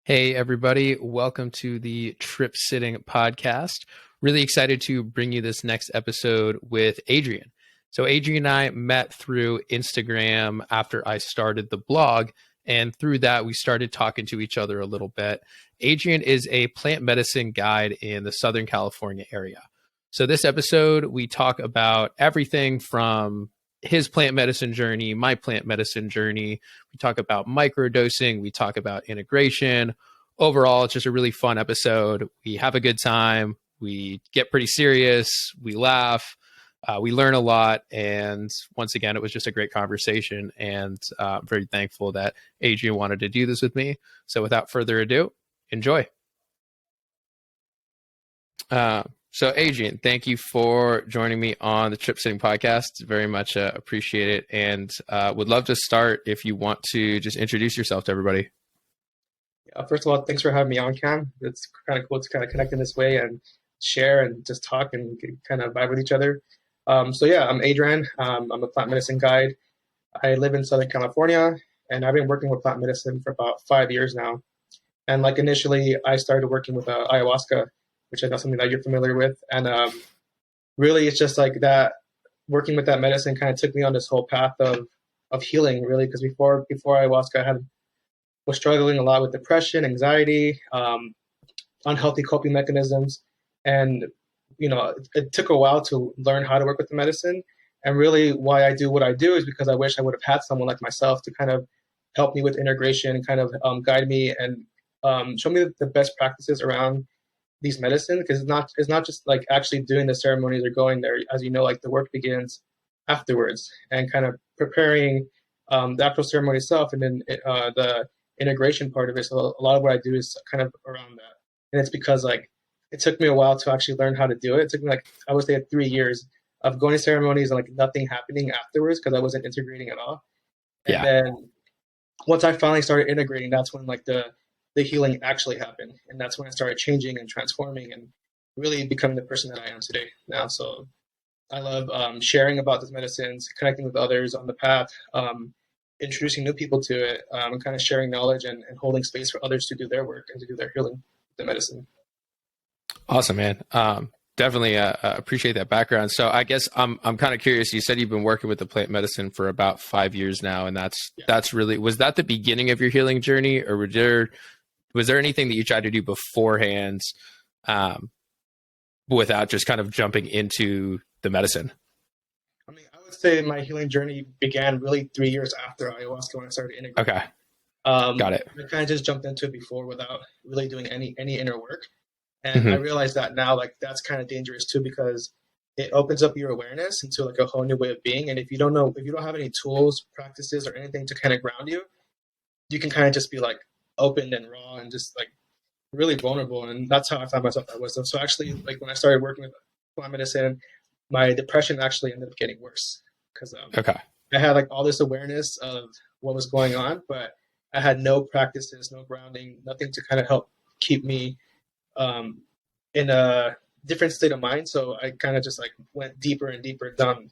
Hey, everybody. Welcome to the TripSitting Podcast. Really excited to bring you this next episode with Adrian. So Adrian and I met through Instagram after I started the blog, and through that, we started talking to each other a little bit. Adrian is a plant medicine guide in the Southern California area. So this episode, we talk about everything from his plant medicine journey, my plant medicine journey. We talk about microdosing. We talk about integration. Overall, it's just a really fun episode. We have a good time. We get pretty serious. We laugh. We learn a lot. And once again, it was just a great conversation. And I'm very thankful that Adrian wanted to do this with me. So without further ado, enjoy. So Adrian, thank you for joining me on the TripSitting Podcast. Very much appreciate it. And would love to start if you want to just introduce yourself to everybody. First of all, thanks for having me on, Cam. It's kind of cool to kind of connect in this way and share and just talk and kind of vibe with each other. I'm Adrian. I'm a plant medicine guide. I live in Southern California, and I've been working with plant medicine for about 5 years now. And initially, I started working with ayahuasca, which I know something that you're familiar with. And really, it's just like that, working with that medicine kind of took me on this whole path of healing, really, because before ayahuasca, I was struggling a lot with depression, anxiety, unhealthy coping mechanisms. And, it took a while to learn how to work with the medicine. And really why I do what I do is because I wish I would have had someone like myself to kind of help me with integration and kind of guide me and show me the best practices around these medicines, because it's not just like actually doing the ceremonies or going there. As you know, like the work begins afterwards and kind of preparing the actual ceremony itself, and then the integration part of it. So a lot of what I do is kind of around that. And it's because it took me a while to actually learn how to do it. It took me I would say 3 years of going to ceremonies and nothing happening afterwards because I wasn't integrating at all. And then once I finally started integrating, that's when the healing actually happened. And that's when I started changing and transforming and really becoming the person that I am today now. So I love sharing about these medicines, connecting with others on the path, introducing new people to it, and kind of sharing knowledge and holding space for others to do their work and to do their healing with the medicine. Awesome, man. Definitely appreciate that background. So I guess I'm kind of curious. You said you've been working with the plant medicine for about 5 years now, and that's really, was that the beginning of your healing journey, or was there anything that you tried to do beforehand, without just kind of jumping into the medicine? I mean, I would say my healing journey began really 3 years after ayahuasca when I started integrating. Okay. Got it. I kind of just jumped into it before without really doing any inner work. And I realized that now, that's kind of dangerous too, because it opens up your awareness into a whole new way of being. And if you don't have any tools, practices, or anything to kind of ground you, you can kind of just be open and raw and just really vulnerable. And that's how I found myself at wisdom. So actually, when I started working with plant medicine, my depression actually ended up getting worse because I had all this awareness of what was going on, but I had no practices, no grounding, nothing to kind of help keep me in a different state of mind. So I kind of just went deeper and deeper down,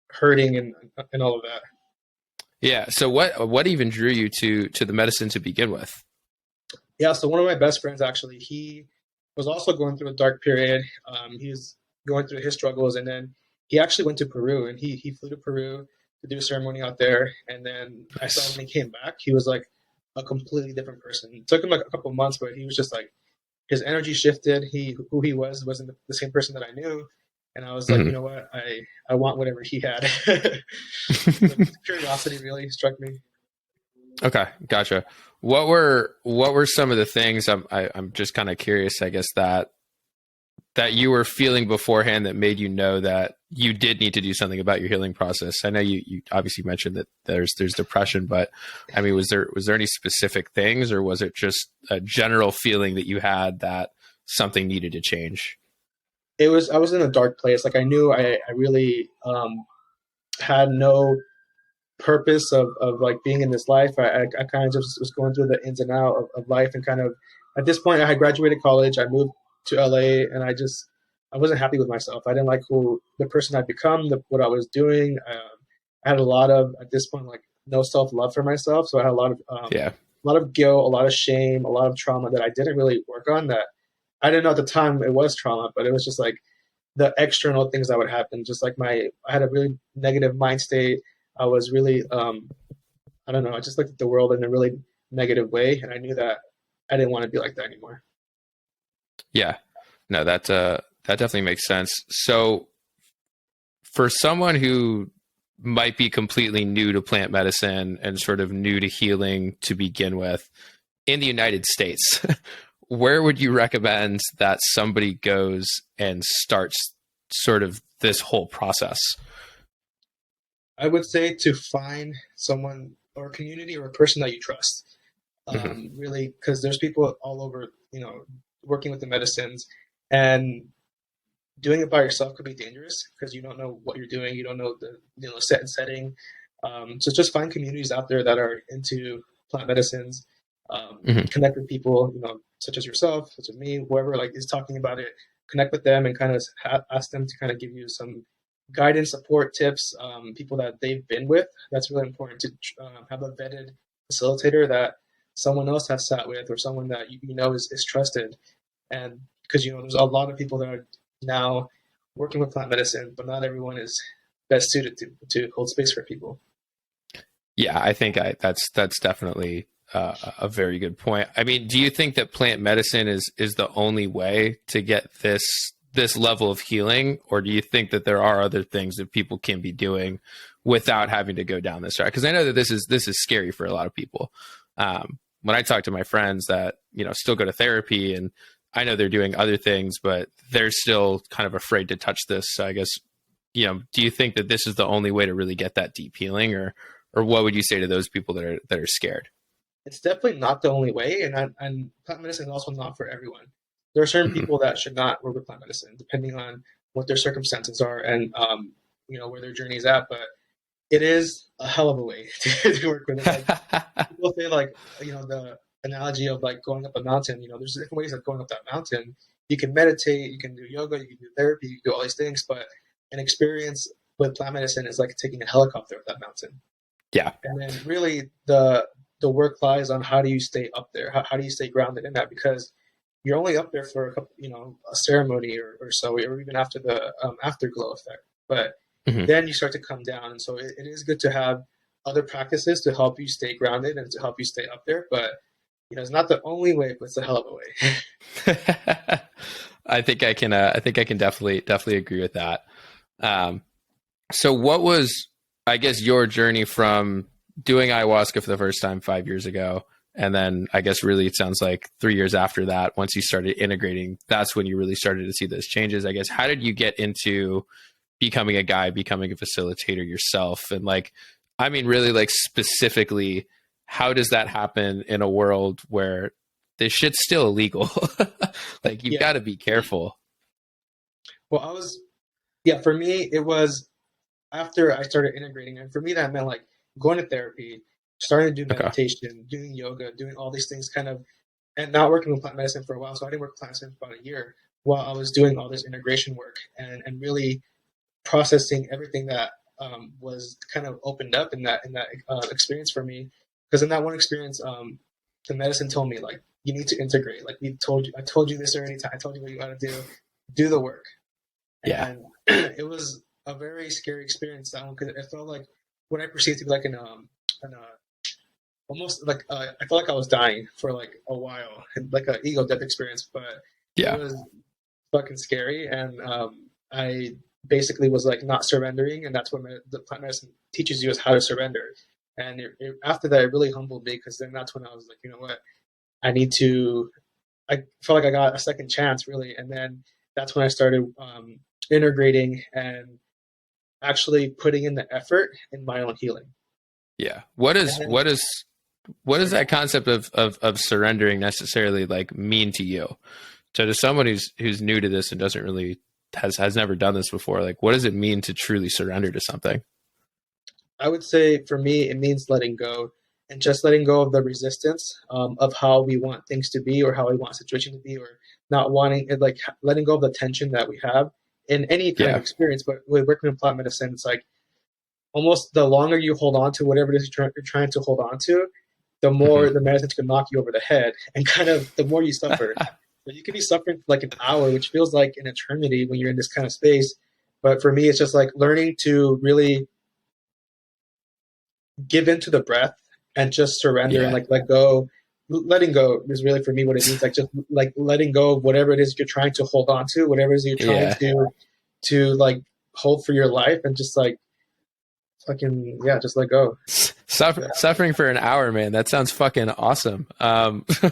hurting and all of that. Yeah. So what even drew you to the medicine to begin with? Yeah. So one of my best friends, actually, he was also going through a dark period. He was going through his struggles, and then he actually went to Peru, and he flew to Peru to do a ceremony out there. And then I saw when he came back, he was a completely different person. It took him a couple of months, but he was just his energy shifted. Who he wasn't the same person that I knew. And I was you know what? I want whatever he had. Curiosity really struck me. Okay. Gotcha. What were some of the things, I'm just kind of curious, I guess, that you were feeling beforehand that made you know that you did need to do something about your healing process? I know you obviously mentioned that there's depression, but I mean, was there any specific things, or was it just a general feeling that you had that something needed to change? I was in a dark place. I knew I really had no purpose of being in this life. I kind of just was going through the ins and outs of life, and kind of at this point I had graduated college. I moved to LA, and I wasn't happy with myself. I didn't like the person I'd become, what I was doing. I had a lot of, at this point, no self-love for myself. So I had a lot of lot of guilt, a lot of shame, a lot of trauma that I didn't really work on, that I didn't know at the time it was trauma, but it was just like the external things that would happen. Just like I had a really negative mind state. I was really, I don't know, I just looked at the world in a really negative way. And I knew that I didn't want to be like that anymore. Yeah, no, that definitely makes sense. So for someone who might be completely new to plant medicine and sort of new to healing to begin with in the United States, where would you recommend that somebody goes and starts sort of this whole process? I would say to find someone or a community or a person that you trust. Really, because there's people all over, working with the medicines, and doing it by yourself could be dangerous because you don't know what you're doing. You don't know the set and setting. So just find communities out there that are into plant medicines. Connect with people, such as yourself, such as me, whoever like is talking about it. Connect with them and kind of ask them to kind of give you some guidance, support, tips. People that they've been with. That's really important to have a vetted facilitator that someone else has sat with, or someone that is trusted. And because there's a lot of people that are now working with plant medicine, but not everyone is best suited to hold space for people. Yeah, I think that's definitely a very good point. I mean, do you think that plant medicine is the only way to get this level of healing, or do you think that there are other things that people can be doing without having to go down this route? Because I know that this is scary for a lot of people. When I talk to my friends that still go to therapy, and I know they're doing other things, but they're still kind of afraid to touch this. So I guess do you think that this is the only way to really get that deep healing, or what would you say to those people that are scared? It's definitely not the only way, and plant medicine is also not for everyone. There are certain people that should not work with plant medicine, depending on what their circumstances are and where their journey is at. But it is a hell of a way to work with it. Like, people say the analogy of like going up a mountain. There's different ways of going up that mountain. You can meditate, you can do yoga, you can do therapy, you can do all these things. But an experience with plant medicine is like taking a helicopter up that mountain. Yeah. And then really the work lies on how do you stay up there? How do you stay grounded in that? Because you're only up there for a couple, a ceremony or so, or even after the afterglow effect. But then you start to come down. And so it is good to have other practices to help you stay grounded and to help you stay up there. But, it's not the only way, but it's a hell of a way. I think I can definitely agree with that. So what was, I guess, your journey from doing ayahuasca for the first time 5 years ago? And then I guess really it sounds like 3 years after that, once you started integrating, that's when you really started to see those changes. I guess, how did you get into becoming a guide, becoming a facilitator yourself? And really specifically, how does that happen in a world where this shit's still illegal? You've got to be careful. Well, for me, it was after I started integrating. And for me, that meant going to therapy, starting to do meditation, doing yoga, doing all these things and not working with plant medicine for a while. So I didn't work with plant medicine for about a year while I was doing all this integration work and really processing everything that was kind of opened up in that experience for me. Because in that one experience, the medicine told me you need to integrate. I told you this already. I told you what you got to do the work. Yeah. And it was a very scary experience, that one, because it felt like what I perceived to be almost I felt like I was dying for a while, like an ego death experience. But yeah, it was fucking scary, and I basically was not surrendering, and that's what the plant medicine teaches you, is how to surrender. And after that, it really humbled me, because then that's when I was like, you know what, I felt like I got a second chance, really. And then that's when I started integrating and actually putting in the effort in my own healing. Yeah. What is that concept of surrendering necessarily mean to you? So to someone who's new to this and doesn't really has never done this before, what does it mean to truly surrender to something? I would say for me, it means letting go, and just letting go of the resistance of how we want things to be, or how we want a situation to be, or not wanting it, letting go of the tension that we have in any kind of experience. But with working in plant medicine, it's almost the longer you hold on to whatever it is you're trying to hold on to, the Hmm. more the medicine's going to knock you over the head, and kind of the more you suffer. So you could be suffering for like an hour, which feels like an eternity when you're in this kind of space. But for me, it's just like learning to really give into the breath and just surrender and Yeah. like let go. Letting go is really for me what it means. Like just like letting go of whatever it is you're trying to hold on to, whatever it is you're trying Yeah. to like hold for your life, and just like fucking yeah, just let go. Suffering for an hour, man. That sounds fucking awesome.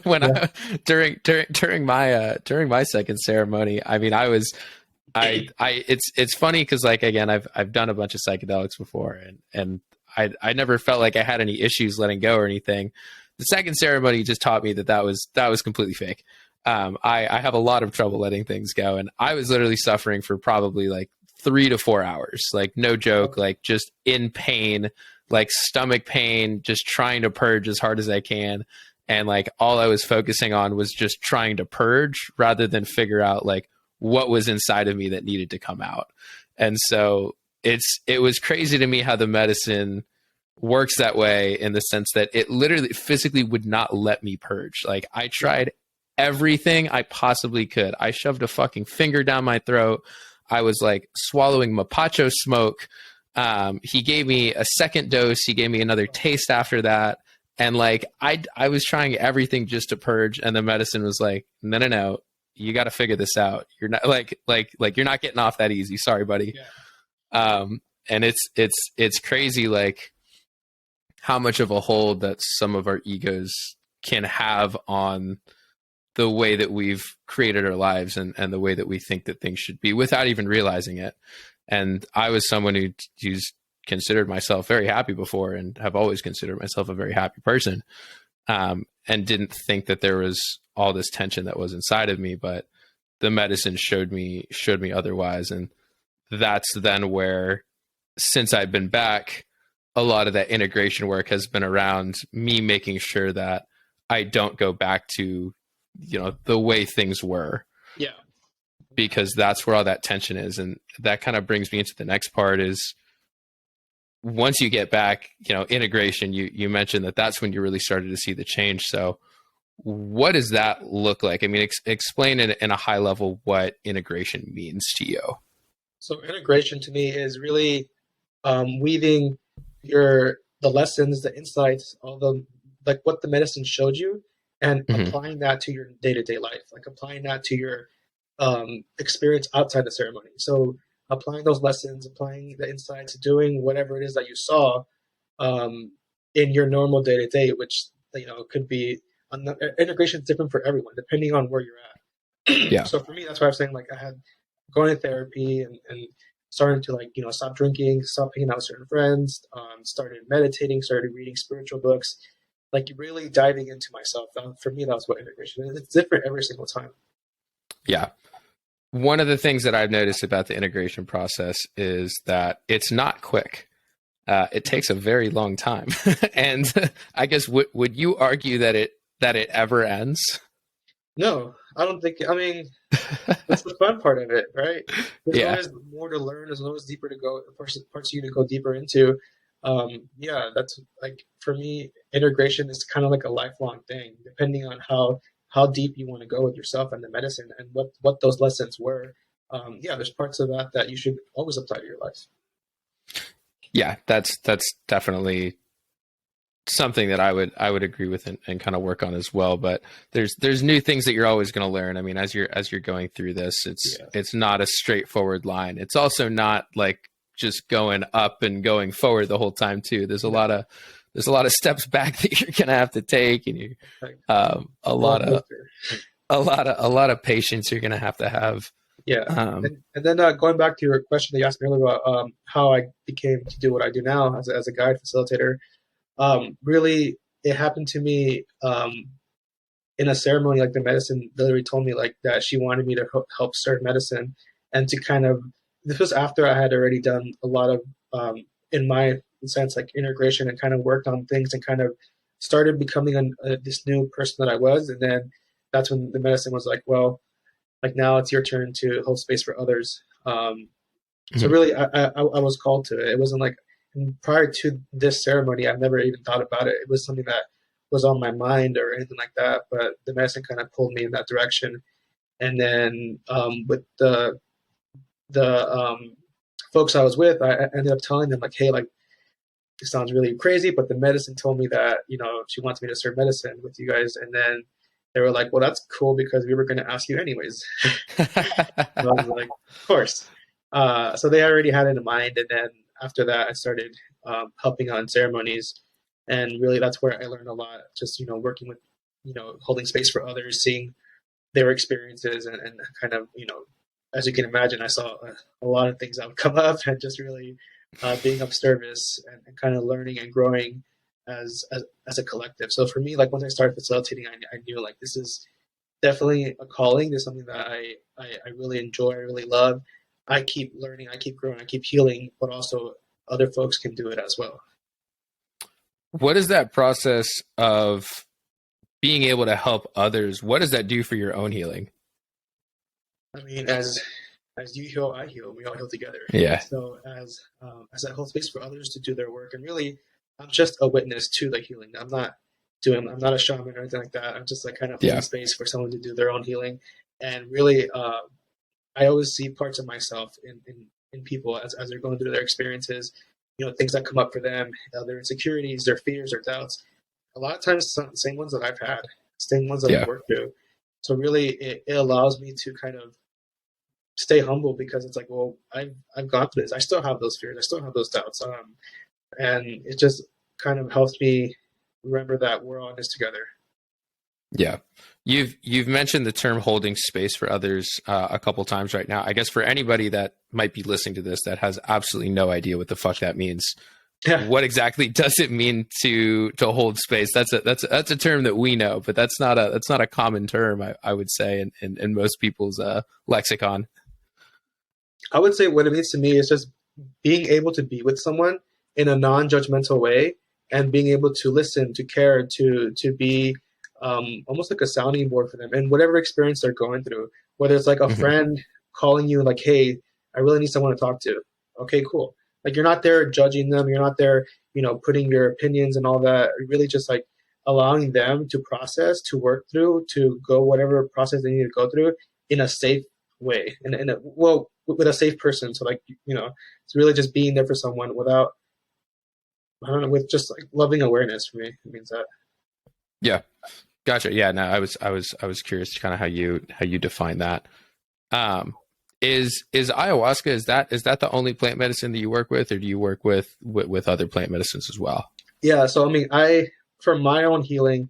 When Yeah. during my second ceremony, I mean, it's funny because like again, I've done a bunch of psychedelics before, and I never felt like I had any issues letting go or anything. The second ceremony just taught me that was completely fake. I have a lot of trouble letting things go, and I was literally suffering for probably like 3 to 4 hours, like no joke, like just in pain, like stomach pain, just trying to purge as hard as I can. And like all I was focusing on was just trying to purge rather than figure out like what was inside of me that needed to come out. And so it was crazy to me how the medicine works that way, in the sense that it literally physically would not let me purge. Like I tried everything I possibly could. I shoved a fucking finger down my throat. I was like swallowing mapacho smoke. He gave me a second dose. He gave me another taste after that. And like, I was trying everything just to purge. And the medicine was like, no, you got to figure this out. You're not like you're not getting off that easy. Sorry, buddy. Yeah. And it's crazy. Like how much of a hold that some of our egos can have on the way that we've created our lives, and the way that we think that things should be without even realizing it. And I was someone who's considered myself very happy before, and have always considered myself a very happy person, and didn't think that there was all this tension that was inside of me. But the medicine showed me otherwise. And that's then where, since I've been back, a lot of that integration work has been around me making sure that I don't go back to, the way things were, Yeah. because that's where all that tension is. And that kind of brings me into the next part is, once you get back, integration, you mentioned that's when you really started to see the change. So what does that look like? I mean, explain it in a high level what integration means to you. So integration to me is really weaving the lessons, the insights, all the like what the medicine showed you, and Mm-hmm. applying that to your day-to-day life, like applying that to your experience outside the ceremony. So applying those lessons, applying the insights, doing whatever it is that you saw in your normal day-to-day, which could be integration is different for everyone depending on where you're at. Yeah. So for me, that's why I was saying like I had going to therapy and starting to like stop drinking, stop hanging out with certain friends, started meditating, started reading spiritual books, like really diving into myself. For me, that was what integration is. It's different every single time. Yeah. One of the things that I've noticed about the integration process is that it's not quick. It takes a very long time. And I guess would you argue that it ever ends? No, I don't think. I mean, that's the fun part of it, right? There's Yeah. always more to learn. There's always deeper to go, parts of you to go deeper into. Yeah, that's like for me, integration is kind of like a lifelong thing, depending on how deep you want to go with yourself and the medicine and what those lessons were. Yeah, there's parts of that you should always apply to your life. Yeah, that's definitely something that I would agree with and kind of work on as well. But there's new things that you're always going to learn. I mean, as you're going through this, it's not a straightforward line. It's also not like just going up and going forward the whole time too. There's a lot of steps back that you're going to have to take, and a lot of patience you're going to have. Yeah. And then going back to your question that you asked me earlier about how I became to do what I do now as a guide facilitator, really it happened to me in a ceremony. Like the medicine literally told me like that she wanted me to help start medicine, and to kind of, this was after I had already done a lot of in my sense like integration and kind of worked on things and kind of started becoming this new person that I was. And then that's when the medicine was like, well, like now it's your turn to hold space for others. So really, I was called to it. It wasn't like prior to this ceremony, I've never even thought about it. It was something that was on my mind or anything like that, but the medicine kind of pulled me in that direction. And then with the folks I was with, I ended up telling them like, hey, like, it sounds really crazy, but the medicine told me that, she wants me to serve medicine with you guys. And then they were like, well, that's cool because we were going to ask you anyways. I was like, of course. So they already had it in mind. And then after that, I started helping out in ceremonies. And really, that's where I learned a lot, just, working with, holding space for others, seeing their experiences and kind of, as you can imagine, I saw a lot of things that would come up, and just really being of service and kind of learning and growing as a collective. So for me, like once I started facilitating, I knew like this is definitely a calling. This is something that I really enjoy, I really love. I keep learning, I keep growing, I keep healing, but also other folks can do it as well. What is that process of being able to help others? What does that do for your own healing? I mean, as you heal, I heal. We all heal together. Yeah. So as I hold space for others to do their work, and really, I'm just a witness to the healing. I'm not a shaman or anything like that. I'm just like kind of holding space for someone to do their own healing. And really, I always see parts of myself in people as they're going through their experiences. Things that come up for them, their insecurities, their fears, their doubts. A lot of times, the same ones that I've had, same ones that I've worked through. So really, it allows me to kind of stay humble, because it's like, well, I've gone through this. I still have those fears. I still have those doubts. And it just kind of helps me remember that we're all in this together. Yeah. You've mentioned the term holding space for others a couple times right now. I guess for anybody that might be listening to this that has absolutely no idea what the fuck that means, what exactly does it mean to hold space? That's a term that we know, but that's not a common term, I would say, in most people's lexicon. I would say what it means to me is just being able to be with someone in a non-judgmental way, and being able to listen, to care, to be almost like a sounding board for them and whatever experience they're going through, whether it's like a friend calling you like, hey, I really need someone to talk to. Okay, cool. Like, you're not there judging them. You're not there, putting your opinions and all that. You're really just like allowing them to process, to work through, to go whatever process they need to go through in a safe way, and with a safe person. So like, it's really just being there for someone without, I don't know, with just like loving awareness. For me, it means that. Yeah. Gotcha. Yeah. No, I was curious kind of how you define that. Is ayahuasca, is that the only plant medicine that you work with, or do you work with other plant medicines as well? Yeah. So, I mean, for my own healing,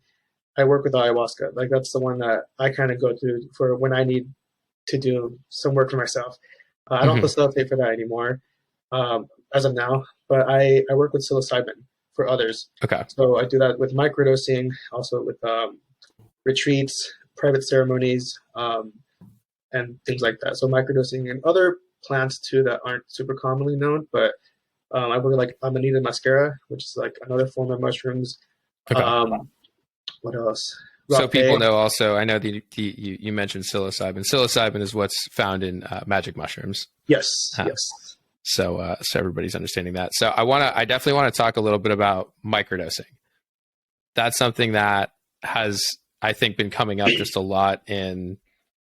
I work with ayahuasca. Like, that's the one that I kind of go through for when I need to do some work for myself. I don't facilitate for that anymore, as of now, but I work with psilocybin for others. Okay. So I do that with microdosing, also with retreats, private ceremonies, and things like that. So microdosing and other plants too that aren't super commonly known, but I work like Amanita muscaria, which is like another form of mushrooms. Okay. What else? So people know also, I know you mentioned psilocybin. Psilocybin is what's found in magic mushrooms. Yes. Yes. So everybody's understanding that. So I definitely want to talk a little bit about microdosing. That's something that has, I think, been coming up just a lot in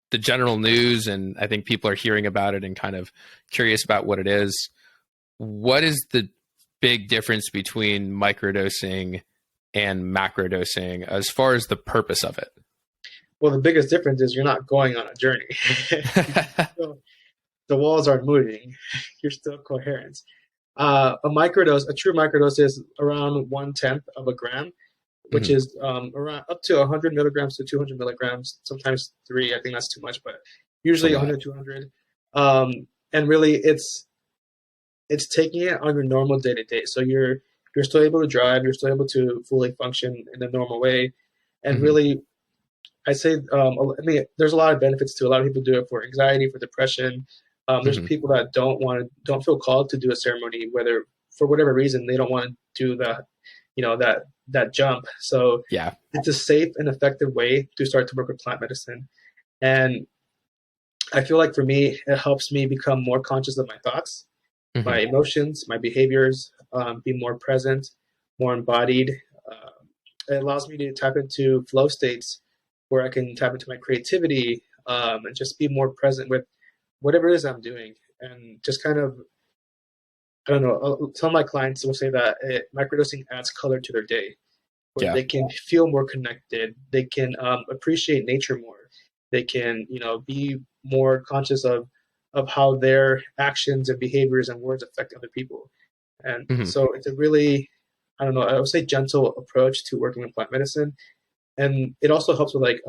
the general news, and I think people are hearing about it and kind of curious about what it is. What is the big difference between microdosing and macrodosing as far as the purpose of it? Well, the biggest difference is you're not going on a journey. So, the walls aren't moving. You're still coherent. A true microdose is around 1/10 of a gram, which is around up to 100 milligrams to 200 milligrams, sometimes 3. I think that's too much, but usually 100, 200. And really, it's taking it on your normal day-to-day. So you're still able to drive, you're still able to fully function in a normal way. And really, I say, there's a lot of benefits to it. A lot of people do it for anxiety, for depression. There's people that don't feel called to do a ceremony, whether for whatever reason they don't want to do that jump. So yeah, it's a safe and effective way to start to work with plant medicine. And I feel like for me, it helps me become more conscious of my thoughts, my emotions, my behaviors, be more present, more embodied, it allows me to tap into flow states where I can tap into my creativity, and just be more present with whatever it is I'm doing, and just kind of, I don't know. Some of my clients will say that microdosing adds color to their day, where Yeah. they can feel more connected. They can appreciate nature more. They can, be more conscious of how their actions and behaviors and words affect other people. And Hmm. so it's a really, I don't know, I would say gentle approach to working with plant medicine. And it also helps with like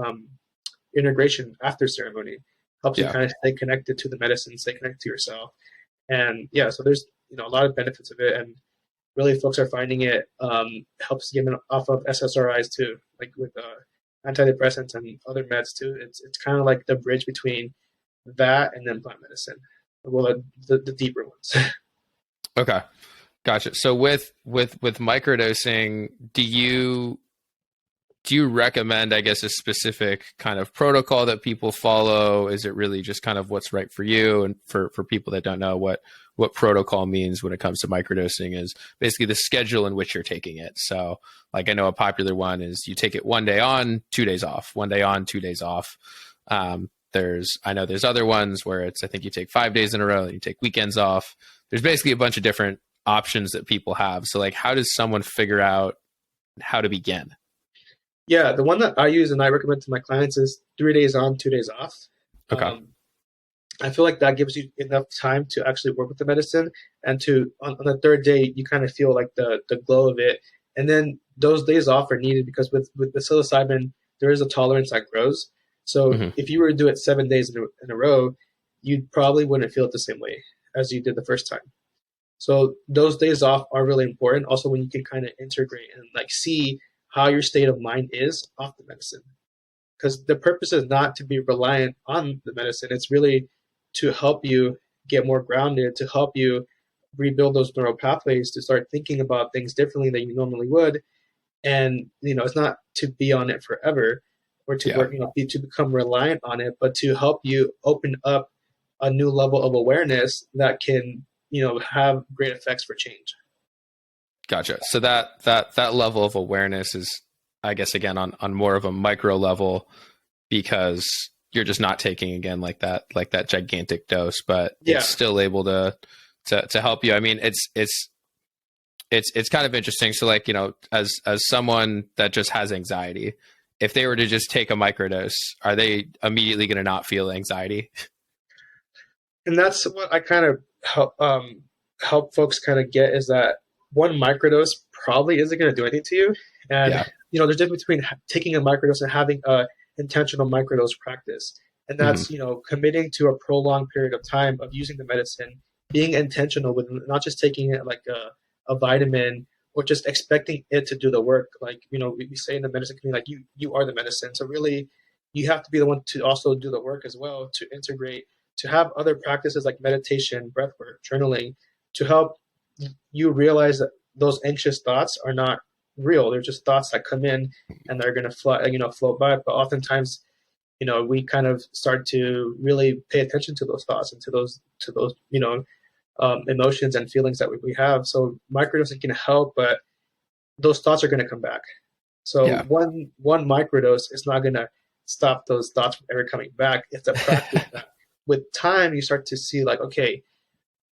integration after ceremony. Helps you Yeah. kind of stay connected to the medicine, stay connected to yourself. And yeah, so there's a lot of benefits of it, and really folks are finding it helps get them off of SSRIs too, like with antidepressants and other meds too. It's kind of like the bridge between that and then plant medicine. Well, the deeper ones. Okay. Gotcha. So with microdosing, do you recommend, I guess, a specific kind of protocol that people follow? Is it really just kind of what's right for you? And for people that don't know what protocol means when it comes to microdosing, is basically the schedule in which you're taking it. So like I know a popular one is you take it 1 day on, 2 days off, 1 day on, 2 days off. I know there's other ones where it's, I think you take 5 days in a row and you take weekends off. There's basically a bunch of different options that people have. So like, how does someone figure out how to begin? Yeah, the one that I use and I recommend to my clients is 3 days on, 2 days off. Okay. I feel like that gives you enough time to actually work with the medicine, and to on the third day you kind of feel like the glow of it. And then those days off are needed because with the psilocybin there is a tolerance that grows. So Hmm. if you were to do it 7 days in a row, you probably wouldn't feel it the same way as you did the first time. So those days off are really important. Also, when you can kind of integrate and like see how your state of mind is off the medicine, because the purpose is not to be reliant on the medicine. It's really to help you get more grounded, to help you rebuild those neural pathways, to start thinking about things differently than you normally would. And it's not to be on it forever or to Yeah. work, to become reliant on it, but to help you open up a new level of awareness that can, have great effects for change. Gotcha. So that level of awareness is, I guess, again, on more of a micro level, because you're just not taking, again, like that gigantic dose, but Yeah. it's still able to help you. I mean, it's kind of interesting. So like, as someone that just has anxiety, if they were to just take a microdose, are they immediately going to not feel anxiety? And that's what I kind of help folks kind of get, is that one microdose probably isn't going to do anything to you. And, Yeah. there's a difference between taking a microdose and having a intentional microdose practice. And that's, committing to a prolonged period of time of using the medicine, being intentional with not just taking it like a vitamin or just expecting it to do the work. Like, we say in the medicine community, like you are the medicine. So really you have to be the one to also do the work as well, to integrate, to have other practices like meditation, breathwork, journaling, to help you realize that those anxious thoughts are not real. They're just thoughts that come in and they're going to float by. But oftentimes, we kind of start to really pay attention to those thoughts and to those emotions and feelings that we have. So microdosing can help, but those thoughts are going to come back. So Yeah. one microdose is not going to stop those thoughts from ever coming back. It's a practice that with time you start to see like, okay,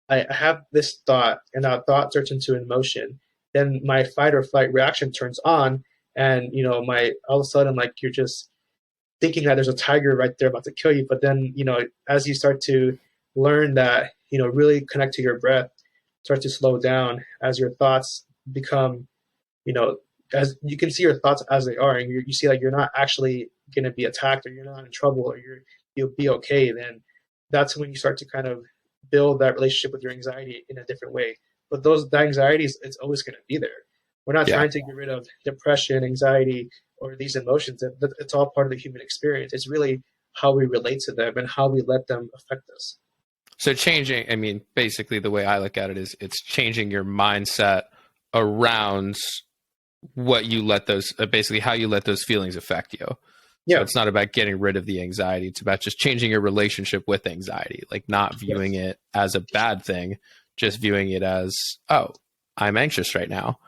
I have this thought, and that thought turns into an emotion. Then my fight or flight reaction turns on, and my all of a sudden, like, you're just thinking that there's a tiger right there about to kill you. But then as you start to learn that, really connect to your breath, start to slow down as your thoughts become, as you can see your thoughts as they are, and you see like you're not actually going to be attacked, or you're not in trouble, or you'll be okay. Then that's when you start to kind of build that relationship with your anxiety in a different way. But that anxiety it's always going to be there. We're not trying to get rid of depression, anxiety, or these emotions. It's all part of the human experience. It's really how we relate to them and how we let them affect us. So changing, I mean, basically the way I look at it is it's changing your mindset around what you let those, basically how you let those feelings affect you. Yeah. So it's not about getting rid of the anxiety. It's about just changing your relationship with anxiety, like not viewing it as a bad thing, just viewing it as, oh, I'm anxious right now.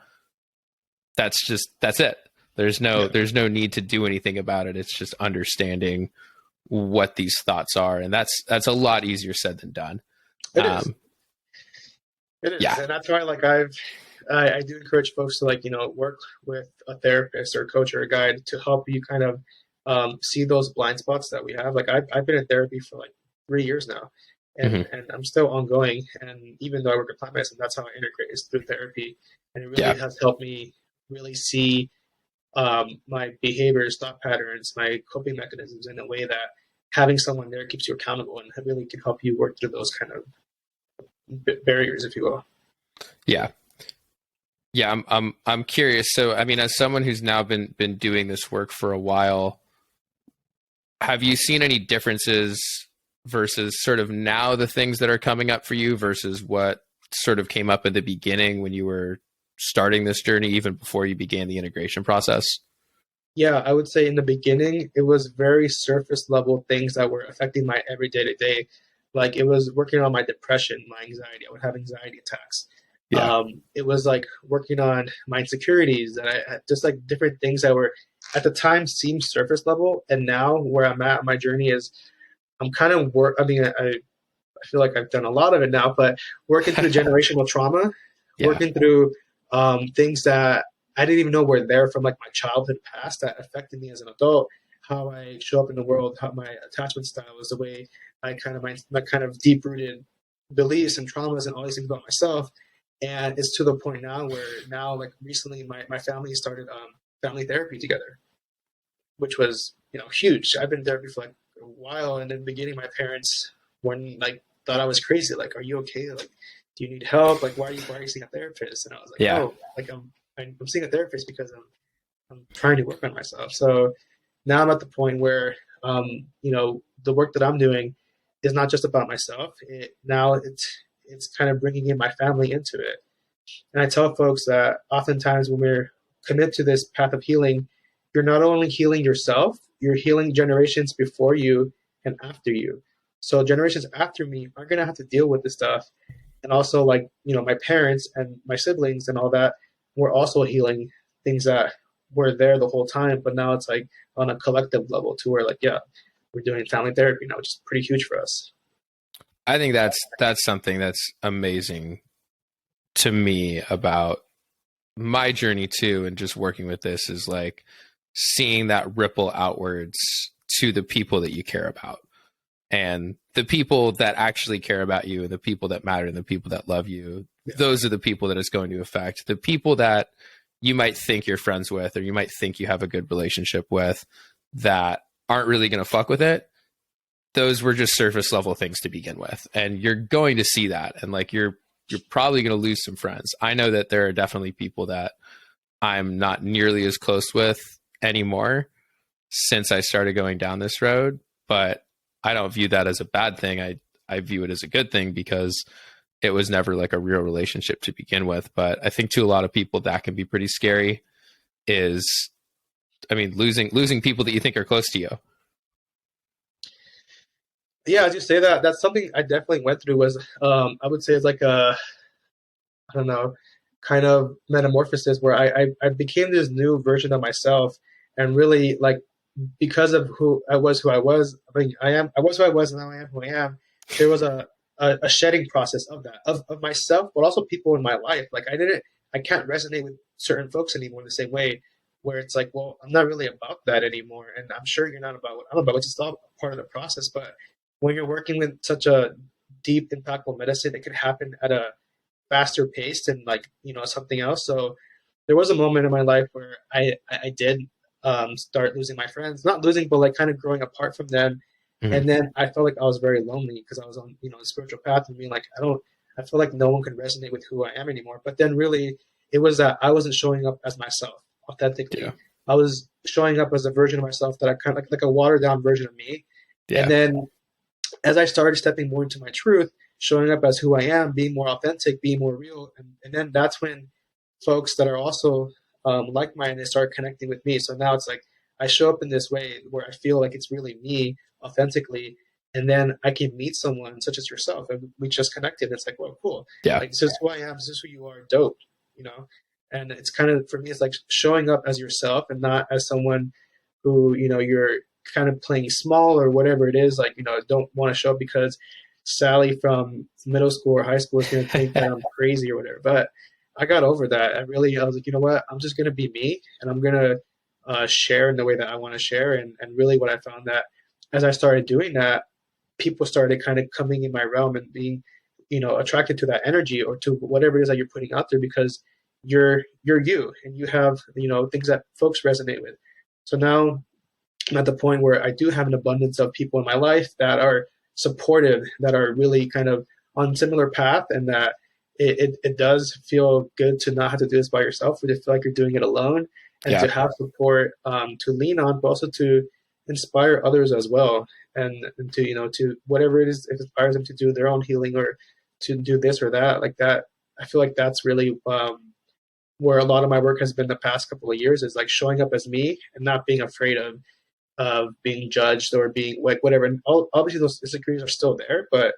That's it. There's no need to do anything about it. It's just understanding what these thoughts are, and that's a lot easier said than done. It is. It is, Yeah. and that's why I do encourage folks to work with a therapist or a coach or a guide to help you kind of see those blind spots that we have. Like I've been in therapy for like 3 years now, and I'm still ongoing. And even though I work at plant medicine, that's how I integrate is through therapy, and it really has helped me really see my behaviors, thought patterns, my coping mechanisms in a way that having someone there keeps you accountable and really can help you work through those kind of barriers, if you will. Yeah. Yeah. I'm curious. So, I mean, as someone who's now been doing this work for a while, have you seen any differences versus sort of now the things that are coming up for you versus what sort of came up at the beginning when you were starting this journey, even before you began the integration process? Yeah, I would say in the beginning, it was very surface level things that were affecting my everyday to day. Like it was working on my depression, my anxiety. I would have anxiety attacks. Yeah. It was like working on my insecurities that I had, just like different things that were at the time seemed surface level. And now where I'm at, my journey is I'm kind of I feel like I've done a lot of it now, but working through generational trauma, working through things that I didn't even know were there from like my childhood past that affected me as an adult, how I show up in the world, how my attachment style is, the way I kind of my kind of deep rooted beliefs and traumas and all these things about myself. And it's to the point now where like recently my family started family therapy together, which was, huge. I've been in therapy for like a while. And in the beginning, my parents thought I was crazy. Like, are you okay? Like, do you need help? Like, why are you seeing a therapist? And I was like, oh, like I'm seeing a therapist because I'm trying to work on myself. So now I'm at the point where, the work that I'm doing is not just about myself. It's kind of bringing in my family into it. And I tell folks that oftentimes when we're committed to this path of healing, you're not only healing yourself, you're healing generations before you and after you. So generations after me are going to have to deal with this stuff. And also my parents and my siblings and all that, we're also healing things that were there the whole time. But now it's like on a collective level to where we're doing family therapy now, which is pretty huge for us. I think that's something that's amazing to me about my journey too, and just working with this is like seeing that ripple outwards to the people that you care about, and the people that actually care about you, and the people that matter, and the people that love you. Yeah. Those are the people that it's going to affect. The people that you might think you're friends with, or you might think you have a good relationship with, that aren't really going to fuck with it. Those were just surface level things to begin with. And you're going to see that. And like, you're probably going to lose some friends. I know that there are definitely people that I'm not nearly as close with anymore since I started going down this road, but I don't view that as a bad thing. I view it as a good thing because it was never like a real relationship to begin with. But I think to a lot of people that can be pretty scary losing people that you think are close to you. Yeah, as you say that, that's something I definitely went through was, I would say it's like a, I don't know, kind of metamorphosis where I became this new version of myself, and really because of who I was, I was who I was, and now I am who I am. There was a shedding process of that, of myself, but also people in my life. Like I can't resonate with certain folks anymore in the same way, where it's like, well, I'm not really about that anymore. And I'm sure you're not about what I'm about, which is all part of the process. But when you're working with such a deep, impactful medicine, it could happen at a faster pace than something else. So there was a moment in my life where I did start losing my friends, not losing, but kind of growing apart from them. Mm-hmm. And then I felt like I was very lonely because I was on, a spiritual path and being like, I feel like no one could resonate with who I am anymore. But then really it was that I wasn't showing up as myself authentically. Yeah. I was showing up as a version of myself that I kind of like a watered down version of me. Yeah. And then as I started stepping more into my truth, showing up as who I am, being more authentic, being more real. And then that's when folks that are also like-minded start connecting with me. So now it's like I show up in this way where I feel like it's really me authentically. And then I can meet someone such as yourself, and we just connected. It's like, well, cool. Yeah. Like, this is who I am. This is who you are. Dope. And it's kind of, for me, it's like showing up as yourself and not as someone who, you're kind of playing small or whatever it is. Like, don't want to show up because Sally from middle school or high school is going to think that I'm crazy or whatever. But I got over that. I was like, you know what? I'm just going to be me, and I'm going to share in the way that I want to share. And really what I found that as I started doing that, people started kind of coming in my realm and being, attracted to that energy or to whatever it is that you're putting out there, because you're you, and you have, things that folks resonate with. So now I'm at the point where I do have an abundance of people in my life that are supportive, that are really kind of on similar path, and that it does feel good to not have to do this by yourself, or to feel like you're doing it alone, and to have support to lean on, but also to inspire others as well, and to to whatever it is, if it inspires them to do their own healing or to do this or that, like that. I feel like that's really where a lot of my work has been the past couple of years, is like showing up as me and not being afraid of being judged or being like whatever. And obviously those insecurities are still there, but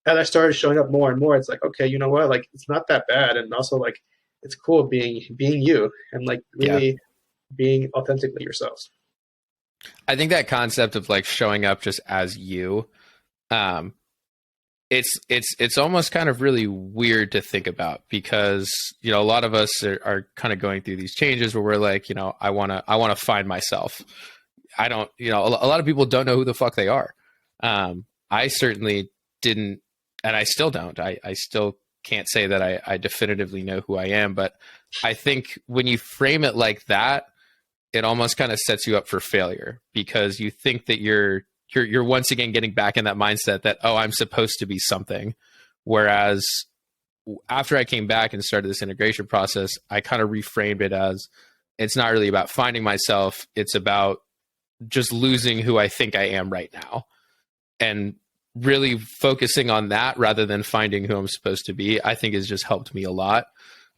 as I started showing up more and more, it's like, okay, you know what? Like, it's not that bad. And also, like, it's cool being you, and like really being authentically yourselves. I think that concept of like showing up just as you, it's almost kind of really weird to think about, because, a lot of us are kind of going through these changes where we're like, I want to find myself. I don't, a lot of people don't know who the fuck they are. I certainly didn't, and I still don't. I still can't say that I definitively know who I am, but I think when you frame it like that, it almost kind of sets you up for failure, because you think that you're once again getting back in that mindset that, oh, I'm supposed to be something. Whereas after I came back and started this integration process, I kind of reframed it as, it's not really about finding myself. It's about just losing who I think I am right now, and really focusing on that rather than finding who I'm supposed to be, I think has just helped me a lot,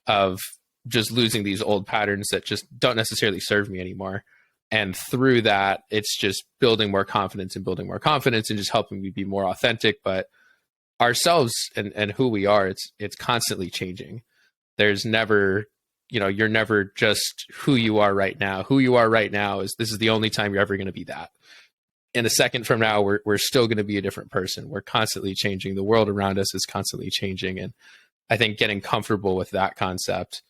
of just losing these old patterns that just don't necessarily serve me anymore. And through that, it's just building more confidence and just helping me be more authentic. But ourselves and who we are, it's constantly changing. There's never, you're never just who you are right now. Who you are right now this is the only time you're ever going to be that. In a second from now, we're still going to be a different person. We're constantly changing. The world around us is constantly changing. And I think getting comfortable with that concept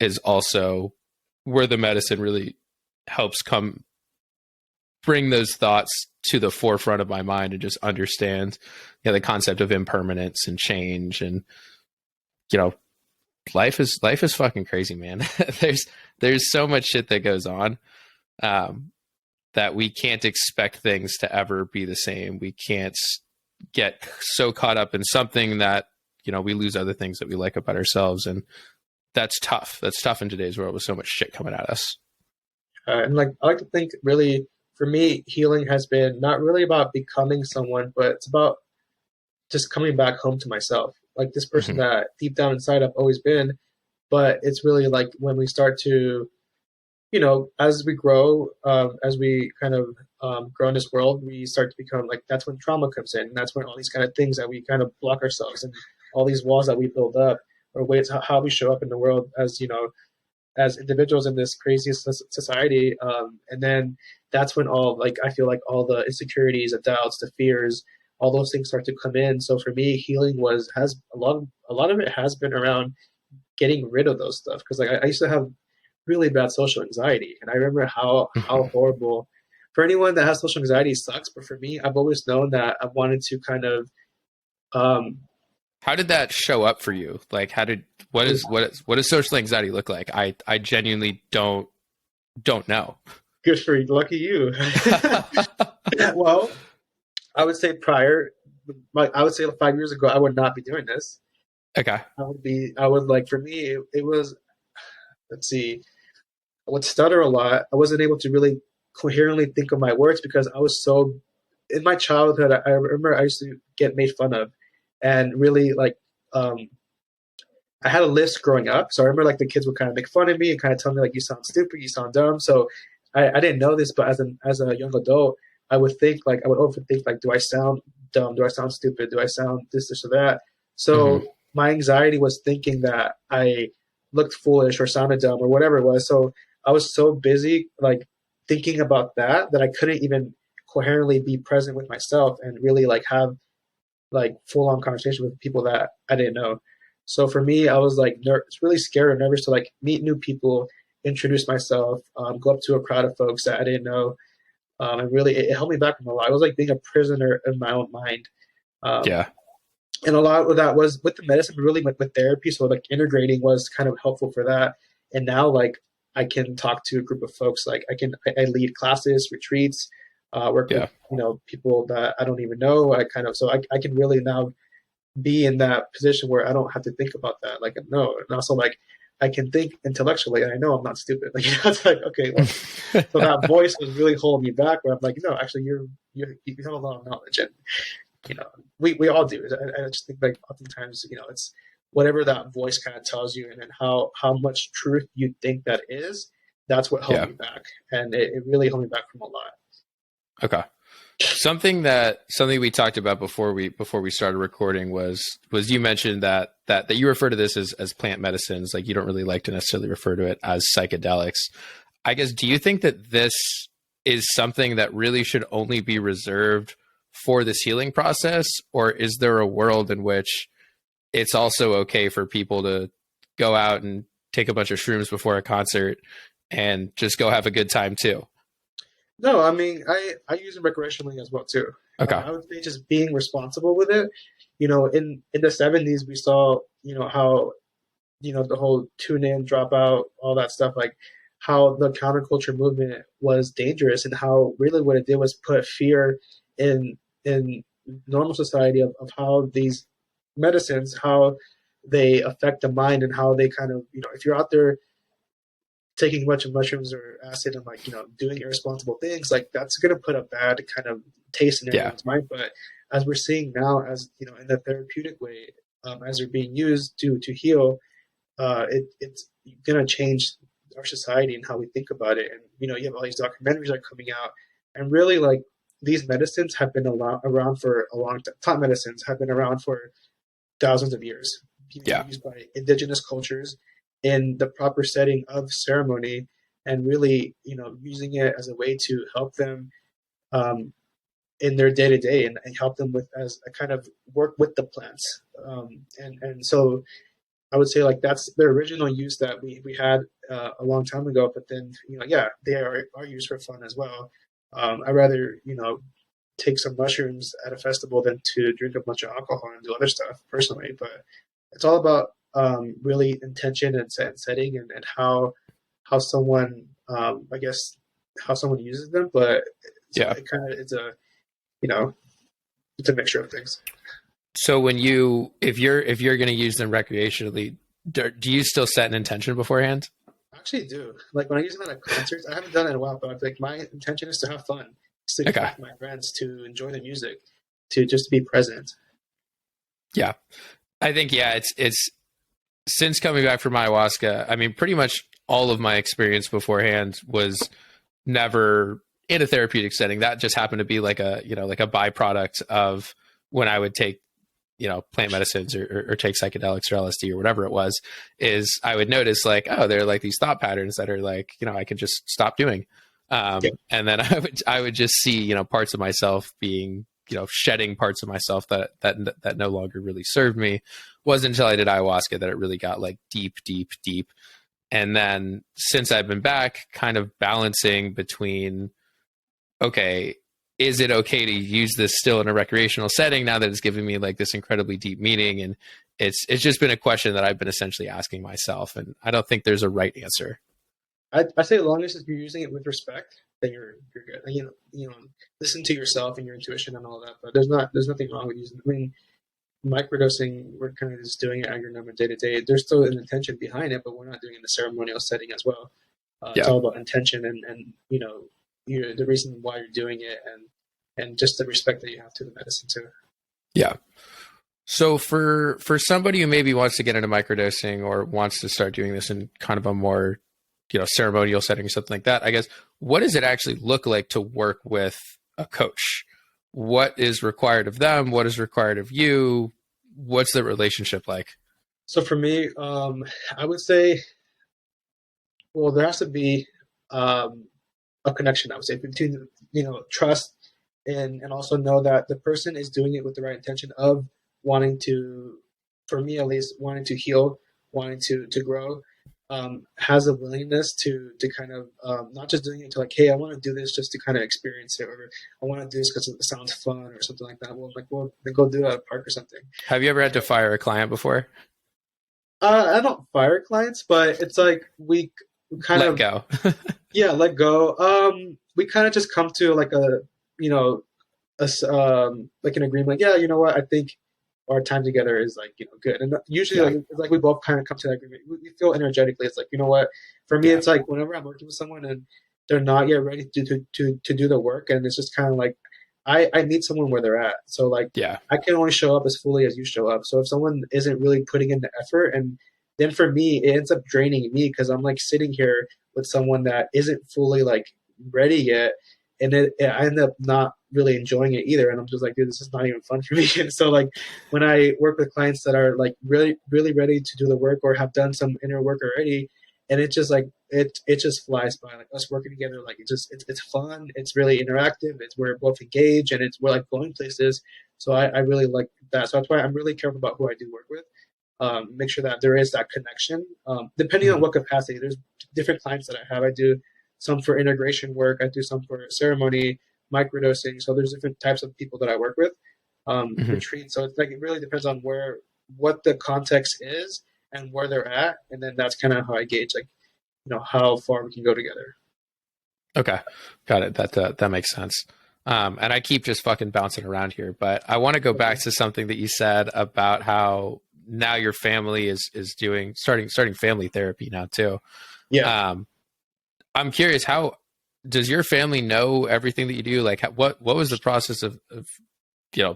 is also where the medicine really helps bring those thoughts to the forefront of my mind, and just understand, the concept of impermanence and change. And, life is fucking crazy, man. there's so much shit that goes on, that we can't expect things to ever be the same. We can't get so caught up in something that, we lose other things that we like about ourselves. And that's tough. That's tough in today's world with so much shit coming at us. And like, I like to think, really, for me, healing has been not really about becoming someone, but it's about just coming back home to myself. Like this person that deep down inside I've always been. But it's really like when we start to, as we grow, as we kind of grow in this world, we start to become like, that's when trauma comes in. And that's when all these kind of things that we kind of block ourselves, and all these walls that we build up, or ways how we show up in the world as, as individuals in this crazy society. And then that's when I feel like all the insecurities, the doubts, the fears, all those things start to come in. So for me, healing has a lot of it has been around getting rid of those stuff. Cause like I used to have really bad social anxiety. And I remember how horrible, for anyone that has social anxiety, sucks. But for me, I've always known that I wanted to kind of, how did that show up for you? Like, what does social anxiety look like? I genuinely don't know. Good for you. Lucky you. Well, I would say I would say 5 years ago, I would not be doing this. Okay. For me, it was, let's see, I would stutter a lot. I wasn't able to really coherently think of my words, because I was so, in my childhood, I remember I used to get made fun of, and really I had a list growing up. So I remember like the kids would kind of make fun of me and kind of tell me like, you sound stupid, you sound dumb. So I didn't know this, but as a young adult, I would overthink like, do I sound dumb? Do I sound stupid? Do I sound this or that? So my anxiety was thinking that I looked foolish or sounded dumb or whatever it was. So I was so busy like thinking about that I couldn't even coherently be present with myself and really like have like full on conversation with people that I didn't know. So for me, I was like really scared or nervous to like meet new people, introduce myself, go up to a crowd of folks that I didn't know. And really, it held me back from a lot. I was like being a prisoner in my own mind. Um, Yeah. and a lot of that was with the medicine, but really with therapy. So like integrating was kind of helpful for that. And now like I can talk to a group of folks. Like I lead classes, retreats, work with, people that I don't even know. So I can really now be in that position where I don't have to think about that. Like, no. And also like, I can think intellectually and I know I'm not stupid. Like, it's like, okay, well, so that voice was really holding me back where I'm like, no, actually you have a lot of knowledge and, we all do. I just think like oftentimes, it's whatever that voice kind of tells you and then how much truth you think that is, that's what held me back. And it really held me back from a lot. Okay. Something we talked about before we started recording was you mentioned that you refer to this as plant medicines. Like you don't really like to necessarily refer to it as psychedelics. I guess, do you think that this is something that really should only be reserved for this healing process? Or is there a world in which it's also okay for people to go out and take a bunch of shrooms before a concert and just go have a good time too? No, I mean, I use them recreationally as well too. Okay. I would say just being responsible with it. In the 70s, we saw, how, the whole tune in, drop out, all that stuff, like how the counterculture movement was dangerous and how really what it did was put fear in normal society of how these medicines, how they affect the mind and how they kind of, if you're out there taking a bunch of mushrooms or acid and like, doing irresponsible things, like that's going to put a bad kind of taste in everyone's mind. But as we're seeing now, as in the therapeutic way, as they're being used to heal, it's going to change our society and how we think about it. And, you have all these documentaries that are coming out and really like these medicines have been around for a long time. Plant medicines have been around for thousands of years, used by indigenous cultures in the proper setting of ceremony and really, using it as a way to help them in their day to day and help them with as a kind of work with the plants. And so I would say like that's the original use that we had a long time ago, but then, they are used for fun as well. I'd rather, take some mushrooms at a festival than to drink a bunch of alcohol and do other stuff personally, but it's all about really intention and setting and how someone I guess how someone uses them, but it's a mixture of things. So if you're going to use them recreationally, do you still set an intention beforehand? I actually do. Like when I use them at concerts, I haven't done it in a while, but like my intention is to have fun, to connect with my friends, to enjoy the music, to just be present. Yeah, I think it's since coming back from ayahuasca, I mean, pretty much all of my experience beforehand was never in a therapeutic setting. That just happened to be like a byproduct of when I would take, plant medicines or take psychedelics or LSD or whatever it was, is I would notice like, oh, there are like these thought patterns that are like, I can just stop doing. And then I would just see, parts of myself being, shedding parts of myself that no longer really served me. Wasn't until I did ayahuasca that it really got like deep. And then since I've been back, kind of balancing between, okay, is it okay to use this still in a recreational setting now that it's giving me like this incredibly deep meaning? And it's just been a question that I've been essentially asking myself. And I don't think there's a right answer. I say as long as you're using it with respect, then you're good. And, listen to yourself and your intuition and all that. But there's nothing wrong with using. I mean, microdosing, we're kind of just doing it at your number day to day. There's still an intention behind it, but we're not doing it in the ceremonial setting as well. It's all about intention and the reason why you're doing it and just the respect that you have to the medicine too. Yeah. So for somebody who maybe wants to get into microdosing or wants to start doing this in kind of a more, ceremonial setting or something like that, I guess, what does it actually look like to work with a coach? What is required of them? What is required of you? What's the relationship like? So for me, I would say, well, there has to be um, a connection, I would say, between, trust and also know that the person is doing it with the right intention of wanting to, for me at least, wanting to heal, wanting to grow, has a willingness to kind of not just doing it to like, hey, I want to do this just to kind of experience it, or I want to do this because it sounds fun or something like that. Well, then go do it at a park or something. Have you ever had to fire a client before? I don't fire clients, but it's like we kind Let of, go. yeah, let go. We kind of just come to like a, you know, like an agreement. Like, yeah, you know what? I think our time together is like, good. And usually, Yeah. like, it's like we both kind of come to that agreement. We feel energetically. It's like, you know what? For me, Yeah. it's like whenever I'm working with someone and they're not yet ready to do the work, and it's just kind of like I meet someone where they're at. So like Yeah. I can only show up as fully as you show up. So if someone isn't really putting in the effort, and then for me, it ends up draining me because I'm like sitting here with someone that isn't fully like ready yet, and I end up not really enjoying it either. And I'm just like, dude, this is not even fun for me. And so like when I work with clients that are like really really ready to do the work or have done some inner work already, and it just like it just flies by, like us working together, like it's fun, it's really interactive, it's we're both engaged, and we're like going places. So I really like that. So that's why I'm really careful about who I do work with. Make sure that there is that connection, depending on Mhm. what capacity. There's different clients that I have. I do some for integration work, I do some for ceremony, microdosing. So there's different types of people that I work with, Mhm. retreat. So it's like it really depends on what the context is and where they're at, and then that's kind of how I gauge like how far we can go together. Okay. Got it. That makes sense. And I keep just fucking bouncing around here, but I want to go back to something that you said about how now your family is doing starting family therapy now too. Yeah. Um, I'm curious, how does your family know everything that you do? Like, what was the process of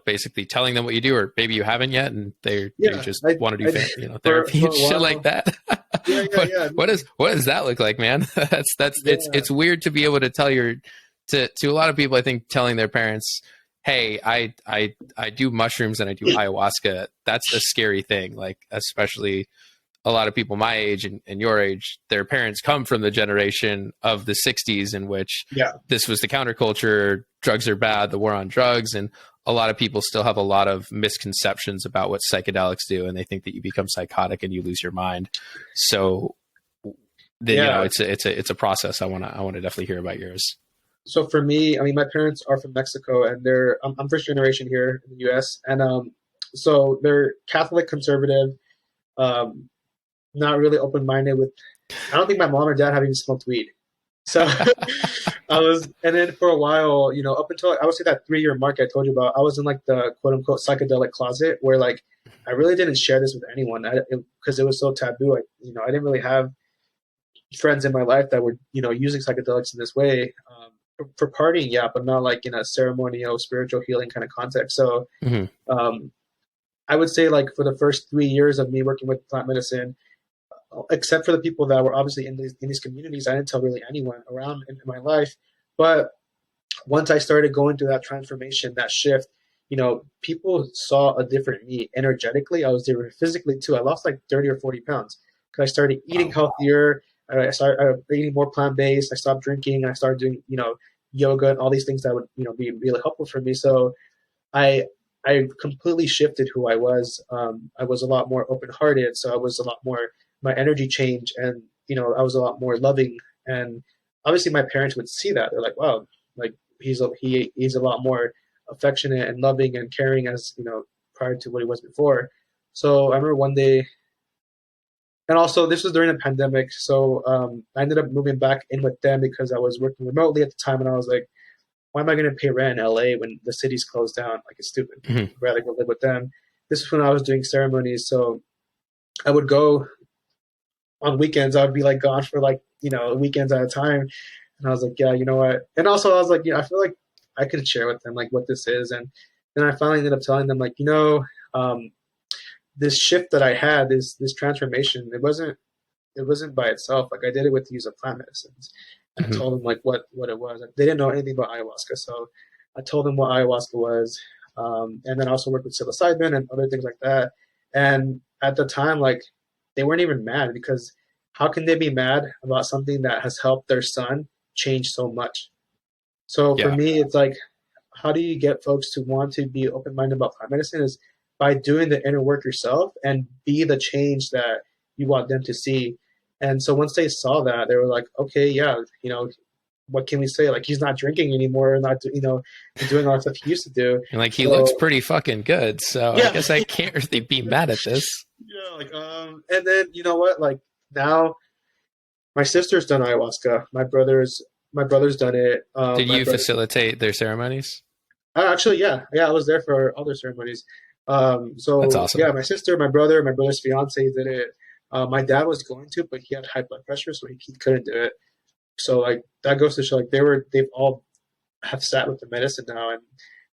basically telling them what you do, or maybe you haven't yet, and they Yeah, just I, want to do I therapy for and a shit like while. that. Yeah, yeah, yeah. What does that look like, man? That's Yeah, it's weird to be able to tell to a lot of people. I think telling their parents, "Hey, I do mushrooms and I do ayahuasca." That's a scary thing. Like, especially a lot of people my age and your age, their parents come from the generation of the 60s in which yeah, this was the counterculture, drugs are bad, the war on drugs. And a lot of people still have a lot of misconceptions about what psychedelics do. And they think that you become psychotic and you lose your mind. So yeah. it's a process. I want to definitely hear about yours. So for me, I mean, my parents are from Mexico, and I'm first generation here in the U.S., and so they're Catholic conservative, um, not really open minded with. I don't think my mom or dad have even smoked weed. So and then for a while, up until I would say that 3 year mark I told you about, I was in like the quote unquote psychedelic closet where like I really didn't share this with anyone because it was so taboo. I didn't really have friends in my life that were, using psychedelics in this way, for partying, yeah, but not like in a ceremonial, spiritual healing kind of context. So, Hmm. um, I would say like for the first 3 years of me working with plant medicine, except for the people that were obviously in these communities, I didn't tell really anyone around in my life. But once I started going through that transformation, that shift, people saw a different me energetically. I was different physically too. I lost like 30 or 40 pounds because I started eating Wow. healthier. I started eating more plant based. I stopped drinking. I started doing, yoga and all these things that would, be really helpful for me. So I, I completely shifted who I was. I was a lot more open hearted. So I was a lot more, my energy changed, and, I was a lot more loving. And obviously my parents would see that. They're like, wow, like he's a lot more affectionate and loving and caring as prior to what he was before. So I remember one day, and also this was during the pandemic, so I ended up moving back in with them because I was working remotely at the time, and I was like, why am I going to pay rent in LA when the city's closed down? Like, it's stupid. Hmm. I'd rather go live with them. This is when I was doing ceremonies, so I would go on weekends. I would be like gone for like weekends at a time. And I was like, yeah, you know what? And also I was like, I feel like I could share with them like what this is. And then I finally ended up telling them like, um, this shift that I had, this transformation, it wasn't by itself. Like I did it with the use of plant medicines. And I Hmm. told them like what it was. They didn't know anything about ayahuasca, so I told them what ayahuasca was, and then I also worked with psilocybin and other things like that. And at the time, like they weren't even mad because how can they be mad about something that has helped their son change so much? So for Yeah. me, it's like, how do you get folks to want to be open-minded about plant medicine is by doing the inner work yourself and be the change that you want them to see. And so once they saw that, they were like, okay, yeah, what can we say? Like, he's not drinking anymore, not, doing all the stuff he used to do. And like, he looks So pretty fucking good. So I yeah, guess I can't really be mad at this. yeah, like, and then you know what? Like now, my sister's done ayahuasca. My brother's done it. Did My you brother, facilitate their ceremonies? actually, yeah, I was there for all their ceremonies. That's So awesome. yeah, my sister, my brother, my brother's fiance did it. My dad was going to, but he had high blood pressure, so he couldn't do it. So like that goes to show, like they've all have sat with the medicine now, and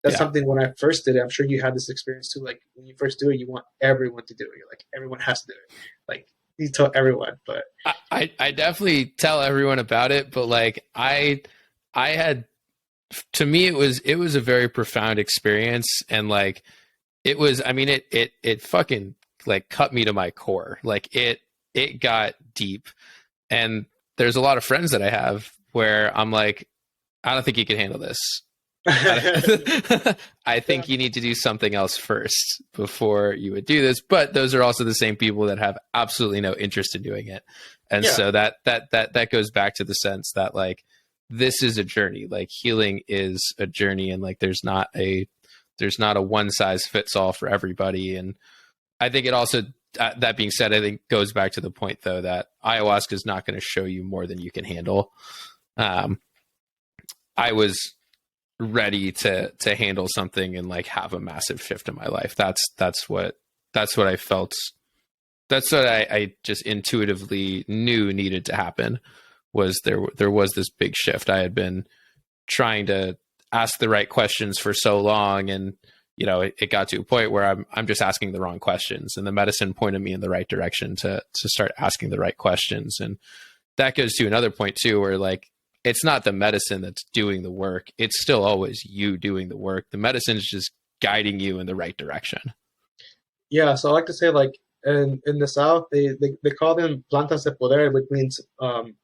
that's Yeah. something when I first did it. I'm sure you had this experience too. Like when you first do it, you want everyone to do it. You're like, everyone has to do it. Like you tell everyone, but I definitely tell everyone about it, but like I had, to me it was a very profound experience, and like it was, I mean, it fucking like cut me to my core. Like it got deep. And there's a lot of friends that I have where I'm like, I don't think you can handle this. I think you need to do something else first before you would do this. But those are also the same people that have absolutely no interest in doing it. And yeah, so that goes back to the sense that like this is a journey. Like healing is a journey, and like there's not a one size fits all for everybody. And I think it also, that being said, I think goes back to the point though that ayahuasca is not going to show you more than you can handle. I was ready to handle something and like have a massive shift in my life. That's what I felt. That's what I just intuitively knew needed to happen. Was there was this big shift. I had been trying to ask the right questions for so long, and it got to a point where I'm just asking the wrong questions, and the medicine pointed me in the right direction to start asking the right questions. And that goes to another point too, where like it's not the medicine that's doing the work. It's still always you doing the work. The medicine is just guiding you in the right direction. yeah. So I like to say, like in the South, they call them plantas de poder, which means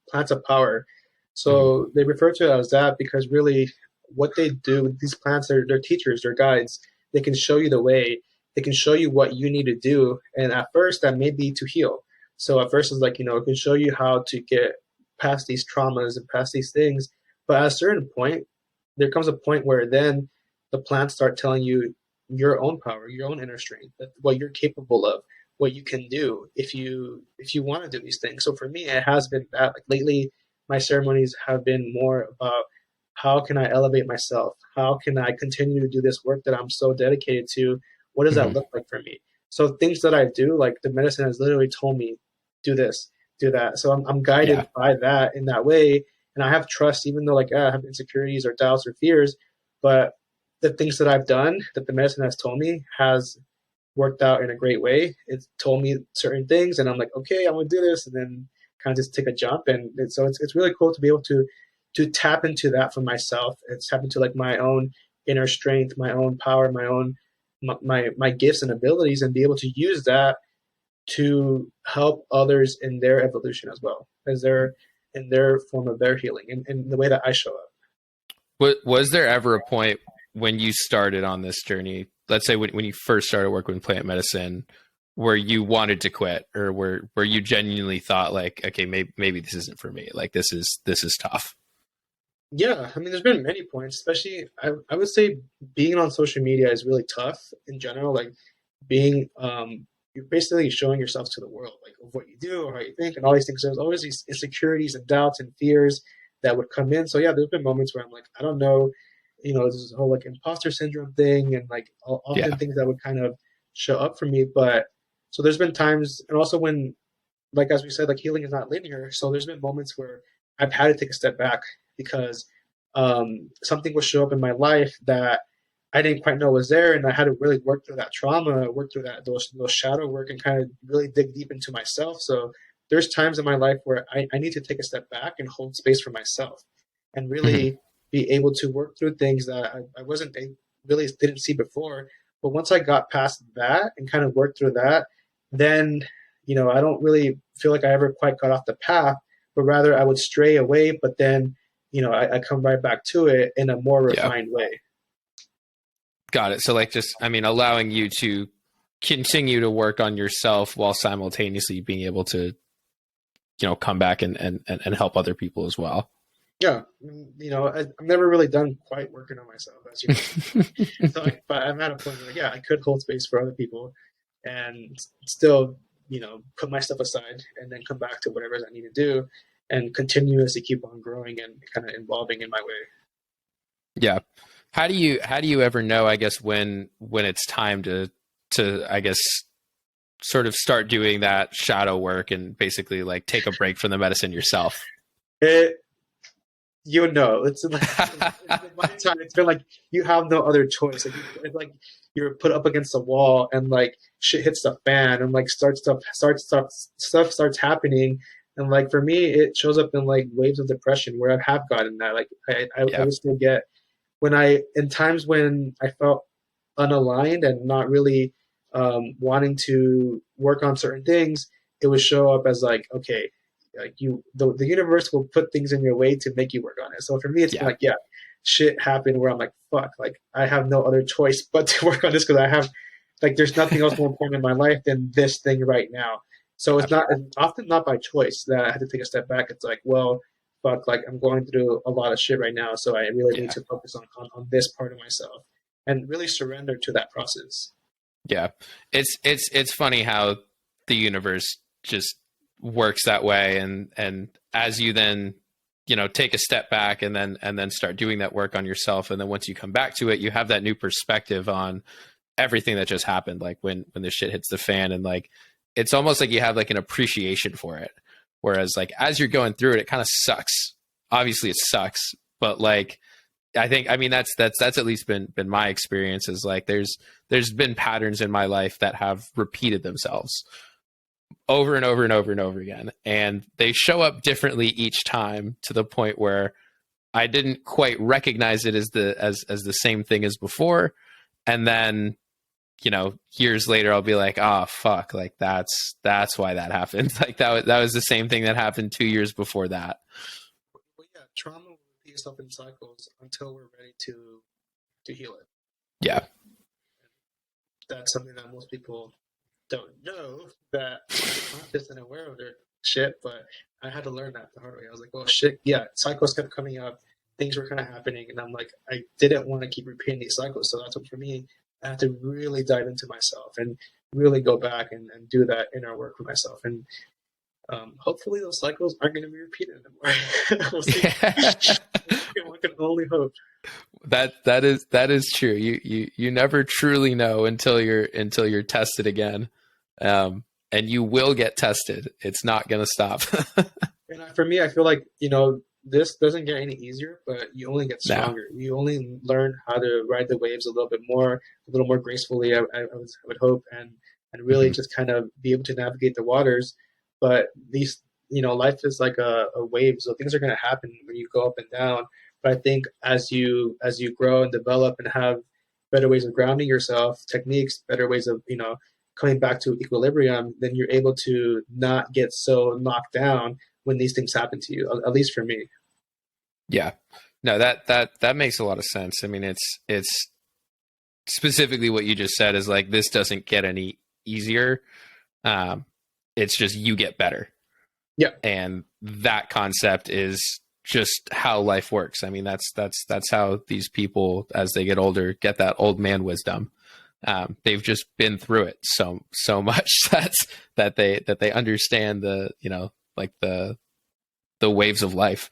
plants of power. Mm-hmm. So they refer to it as that because really, what they do, these plants are they're teachers, they're guides. They can show you the way. They can show you what you need to do. And at first, that may be to heal. So at first, it's like it can show you how to get past these traumas and past these things. But at a certain point, there comes a point where then the plants start telling you your own power, your own inner strength, what you're capable of, what you can do if you want to do these things. So for me, it has been that. Like lately, my ceremonies have been more about how can I elevate myself? How can I continue to do this work that I'm so dedicated to? What does that Mm-hmm. look like for me? So things that I do, like the medicine has literally told me, do this, do that. So I'm Yeah. guided by that in that way. And I have trust, even though like I have insecurities or doubts or fears, but the things that I've done that the medicine has told me has worked out in a great way. It's told me certain things and I'm like, okay, I'm gonna do this, and then kind of just take a jump. And so it's really cool to be able to tap into that for myself. It's tap into like my own inner strength, my own power, my own my gifts and abilities, and be able to use that to help others in their evolution as well as their in their form of their healing and in the way that I show up. Was there ever a point when you started on this journey, let's say when you first started working with plant medicine, where you wanted to quit, or where you genuinely thought like, okay, maybe this isn't for me, like this is tough? Yeah, I mean, there's been many points, especially I would say being on social media is really tough in general. Like being, you're basically showing yourself to the world, like of what you do or how you think and all these things. There's always these insecurities and doubts and fears that would come in. So yeah, there's been moments where I'm like, I don't know, this whole like imposter syndrome thing and like often Yeah. things that would kind of show up for me. But so there's been times, and also when, like as we said, like healing is not linear. So there's been moments where I've had to take a step back because something would show up in my life that I didn't quite know was there, and I had to really work through that trauma, work through those shadow work, and kind of really dig deep into myself. So there's times in my life where I need to take a step back and hold space for myself, and Mm-hmm. really be able to work through things that I really didn't see before. But once I got past that and kind of worked through that, then, I don't really feel like I ever quite got off the path, but rather I would stray away, but then, I come right back to it in a more refined way. Got it. So like just, I mean, allowing you to continue to work on yourself while simultaneously being able to, come back and help other people as well. Yeah. I've never really done quite working on myself, as you know. But I'm at a point where, I could hold space for other people and still, put my stuff aside and then come back to whatever I need to do and continuously keep on growing and kind of evolving in my way. Yeah. How do you ever know, I guess, when it's time to I guess sort of start doing that shadow work and basically like take a break from the medicine yourself? It's like in my time, it's been like you have no other choice. Like, it's like you're put up against the wall and like shit hits the fan and like stuff starts happening. And like for me, it shows up in like waves of depression where I have gotten that. Like I would still get in times when I felt unaligned and not really wanting to work on certain things, it would show up as like, okay, like the universe will put things in your way to make you work on it. So for me, it's been like, shit happened where I'm like, fuck, like I have no other choice but to work on this because I have like, there's nothing else more important in my life than this thing right now. So it's often not by choice that I had to take a step back. It's like, well, fuck, like I'm going through a lot of shit right now. So I really need to focus on this part of myself and really surrender to that process. Yeah. It's funny how the universe just works that way. And as you then, take a step back and then start doing that work on yourself. And then once you come back to it, you have that new perspective on everything that just happened. Like when the shit hits the fan and like, it's almost like you have like an appreciation for it. Whereas like, as you're going through it, it kind of sucks. Obviously it sucks, but like, I mean, that's at least been my experience is like, there's been patterns in my life that have repeated themselves over and over and over and over again. And they show up differently each time to the point where I didn't quite recognize it as the same thing as before. And then, years later, I'll be like, oh, fuck, like that's why that happened. Like that was the same thing that happened 2 years before that. Well, yeah, trauma will repeat itself in cycles until we're ready to heal it. Yeah. That's something that most people don't know, that I'm not just aware of their shit, but I had to learn that the hard way. I was like, well, shit, yeah, cycles kept coming up, things were kind of happening, and I'm like, I didn't want to keep repeating these cycles, so that's what for me, I had to really dive into myself and really go back and do that inner work for myself. And hopefully those cycles aren't going to be repeated anymore. We'll see. One can only hope. That is true. You never truly know until you're tested again. And you will get tested. It's not going to stop. And for me, I feel like, this doesn't get any easier, but you only get stronger. No. You only learn how to ride the waves a little more gracefully, I would hope, and really just kind of be able to navigate the waters. But these, life is like a wave, so things are going to happen when you go up and down. But I think as you grow and develop and have better ways of grounding yourself, techniques, better ways of, coming back to equilibrium, then you're able to not get so knocked down when these things happen to you, at least for me. Yeah, no, that makes a lot of sense. I mean, it's specifically what you just said is like, this doesn't get any easier. It's just, you get better. Yeah. And that concept is just how life works. I mean, that's how these people, as they get older, get that old man wisdom. They've just been through it so much that they understand the waves of life,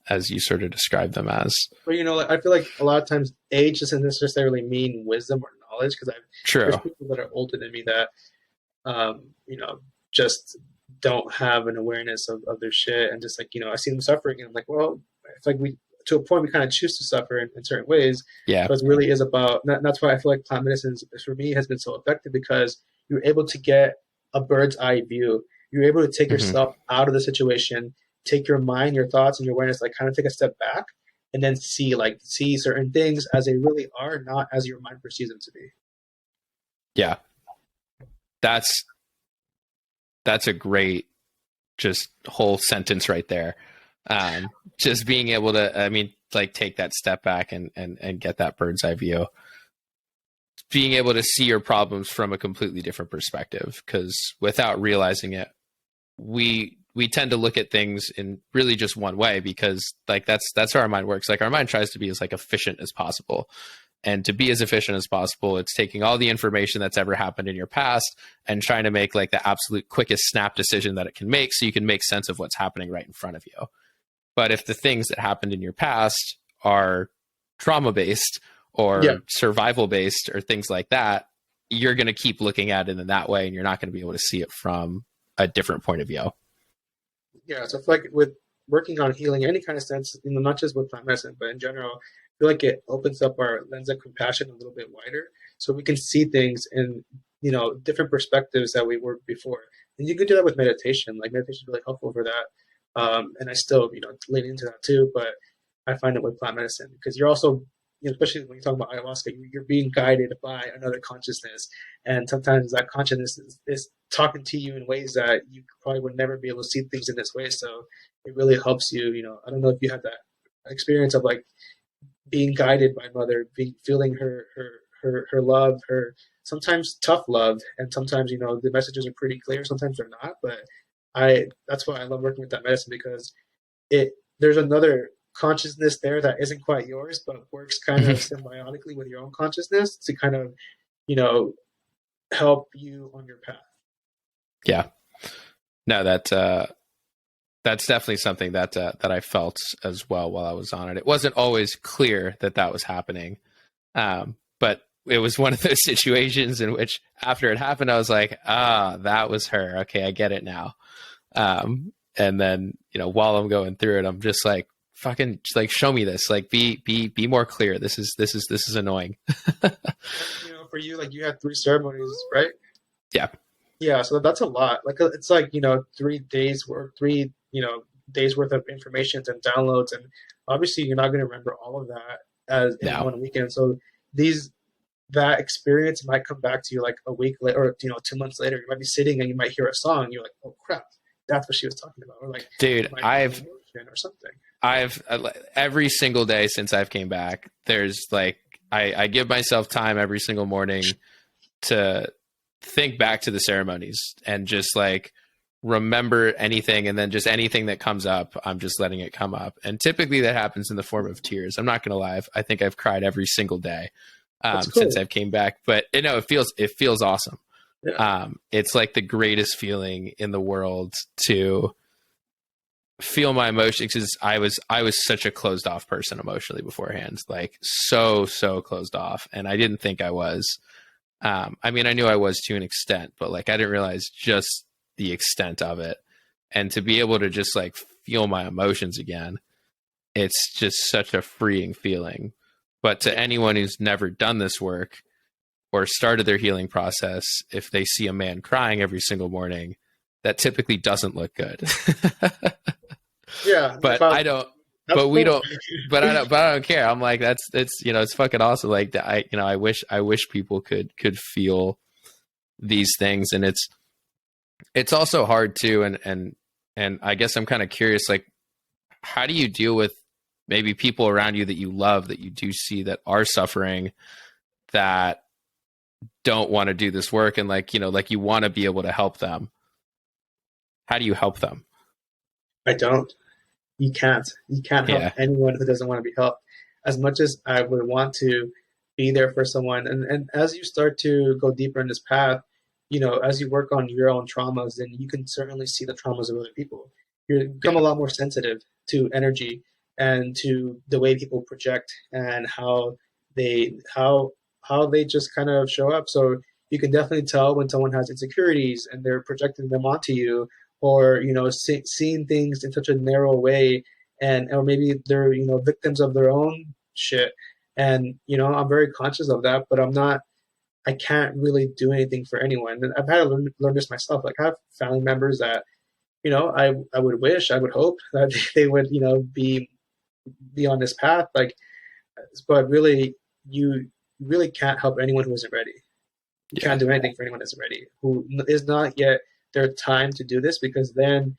as you sort of describe them as. But I feel like a lot of times age doesn't necessarily mean wisdom or knowledge, because there's people that are older than me that just don't have an awareness of their shit, and just like I see them suffering, and I'm like, well, it's like to a point we kind of choose to suffer in certain ways. Yeah. But it really is about, that's why I feel like plant medicine for me has been so effective, because you're able to get a bird's eye view. You're able to take yourself out of the situation, take your mind, your thoughts, and your awareness, like kind of take a step back, and then see certain things as they really are, not as your mind perceives them to be. Yeah. That's that's a great just whole sentence right there. Just being able to, I mean, like take that step back and get that bird's eye view, being able to see your problems from a completely different perspective. Because without realizing it, we tend to look at things in really just one way, because like that's how our mind works. Like our mind tries to be as like efficient as possible. And to be as efficient as possible, it's taking all the information that's ever happened in your past and trying to make like the absolute quickest snap decision that it can make, so you can make sense of what's happening right in front of you. But if the things that happened in your past are trauma-based or survival-based or things like that, you're going to keep looking at it in that way, and you're not going to be able to see it from a different point of view. Yeah, so I feel like with working on healing, any kind of sense, not just with plant medicine, but in general, I feel like it opens up our lens of compassion a little bit wider, so we can see things in different perspectives that we were before. And you can do that with meditation. Like meditation is really helpful for that. And I still lean into that too, but I find it with plant medicine, because you're also, especially when you talk about ayahuasca, you're being guided by another consciousness, and sometimes that consciousness is talking to you in ways that you probably would never be able to see things in this way. So it really helps you. I don't know if you had that experience of like being guided by mother, feeling her love, her sometimes tough love, and sometimes the messages are pretty clear, sometimes they're not. But that's why I love working with that medicine, because there's another consciousness there that isn't quite yours, but works kind of symbiotically with your own consciousness to kind of help you on your path. Yeah, no, that's definitely something that I felt as well while I was on it. It wasn't always clear that was happening, but it was one of those situations in which after it happened, I was like, that was her. Okay, I get it now. And then while I'm going through it, I'm just like, fucking, like, show me this. Like, be more clear. This is annoying. For you, like, you had 3 ceremonies, right? Yeah. Yeah, so that's a lot. Like, it's like 3 days worth of information and downloads, and obviously you're not going to remember all of that as in one weekend. So that experience might come back to you like a week later, or 2 months later. You might be sitting and you might hear a song, and you're like, oh crap, that's what she was talking about. Or like, dude, or something. I've every single day since I've came back, there's like, I give myself time every single morning to think back to the ceremonies and just like remember anything, and then just anything that comes up, I'm just letting it come up. And typically that happens in the form of tears. I'm not going to lie. I think I've cried every single day since I've came back, but it feels awesome. Yeah. It's like the greatest feeling in the world to feel my emotions, because I was such a closed off person emotionally beforehand, like so closed off, and I didn't think I was. I mean, I knew I was to an extent, but like I didn't realize just the extent of it. And to be able to just like feel my emotions again, it's just such a freeing feeling. But to anyone who's never done this work or started their healing process, if they see a man crying every single morning, that typically doesn't look good. Yeah, but I don't. But we don't. But I don't care. I'm like, it's fucking awesome. Like I wish people could feel these things, and it's also hard too. And I guess I'm kind of curious, like, how do you deal with maybe people around you that you love, that you do see that are suffering, that don't want to do this work, and like you want to be able to help them? How do you help them? I don't. You can't help anyone who doesn't want to be helped. As much as I would want to be there for someone, and as you start to go deeper in this path, as you work on your own traumas, then you can certainly see the traumas of other people. You become a lot more sensitive to energy and to the way people project and how they just kind of show up. So you can definitely tell when someone has insecurities and they're projecting them onto you, or seeing things in such a narrow way, or maybe they're victims of their own shit. And I'm very conscious of that, but I can't really do anything for anyone. And I've had to learn this myself. Like, I have family members that I would hope that they would be on this path, like, but really you really can't help anyone who isn't ready. You can't do anything for anyone who isn't ready, who is not yet their time to do this, because then,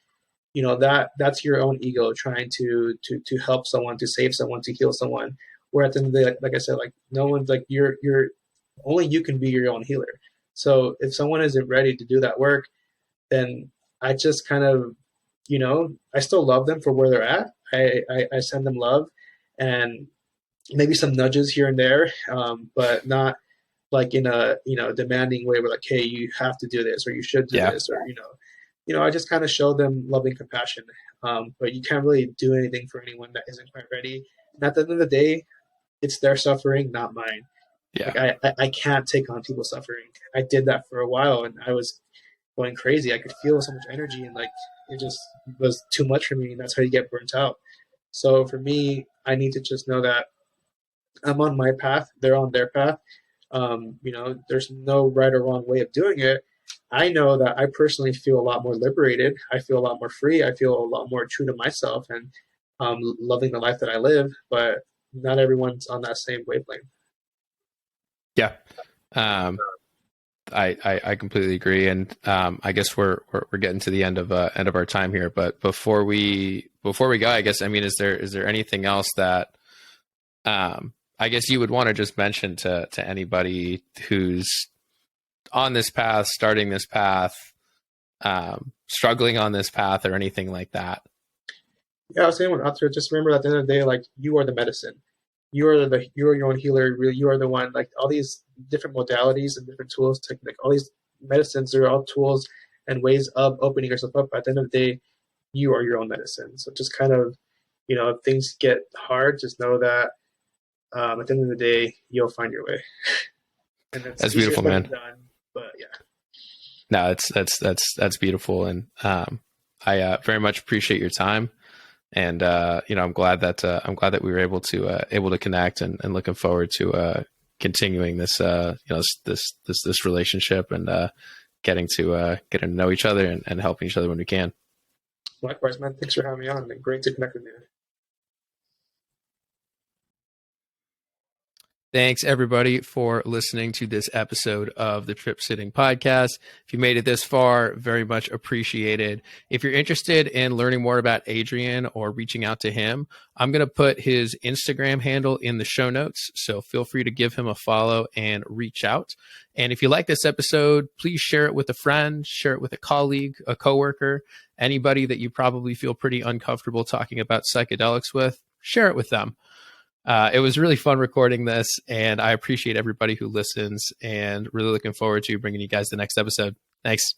you know, that's your own ego trying to help someone, to save someone, to heal someone. Where at the end of the day, like I said, like no one's like you're only you can be your own healer. So if someone isn't ready to do that work, then I just kind of, you know, I still love them for where they're at. I send them love and maybe some nudges here and there, but not like in a, you know, demanding way where like, hey, you have to do this or you should do this, or, you know, I just kind of show them love and compassion. But you can't really do anything for anyone that isn't quite ready. And at the end of the day, it's their suffering, not mine. Yeah. Like I can't take on people's suffering. I did that for a while and I was going crazy. I could feel so much energy and like it just was too much for me, and that's how you get burnt out. So for me, I need to just know that I'm on my path, they're on their path. You know, there's no right or wrong way of doing it. I know that I personally feel a lot more liberated. I feel a lot more free. I feel a lot more true to myself and loving the life that I live, but not everyone's on that same wavelength. Yeah. I completely agree. And I guess we're getting to the end of our time here, but before we go, I guess, I mean, is there anything else that I guess you would want to just mention to anybody who's on this path, starting this path, struggling on this path, or anything like that? Yeah, I was saying out there, just remember at the end of the day, like you are the medicine. You are your own healer. You are the one. Like all these different modalities and different tools, like all these medicines, they're all tools and ways of opening yourself up. At the end of the day, you are your own medicine. So just kind of, you know, if things get hard, just know that at the end of the day, you'll find your way. And that's beautiful, man. Done, but yeah. No, that's beautiful, and I very much appreciate your time. And you know, I'm glad that we were able to connect, and looking forward to continuing this you know, this relationship, and getting to know each other, and helping each other when we can. Likewise, man. Thanks for having me on. Great to connect with you. Thanks, everybody, for listening to this episode of the TripSitting Podcast. If you made it this far, very much appreciated. If you're interested in learning more about Adrian or reaching out to him, I'm going to put his Instagram handle in the show notes, so feel free to give him a follow and reach out. And if you like this episode, please share it with a friend, share it with a colleague, a coworker, anybody that you probably feel pretty uncomfortable talking about psychedelics with. Share it with them. It was really fun recording this, and I appreciate everybody who listens, and really looking forward to bringing you guys the next episode. Thanks.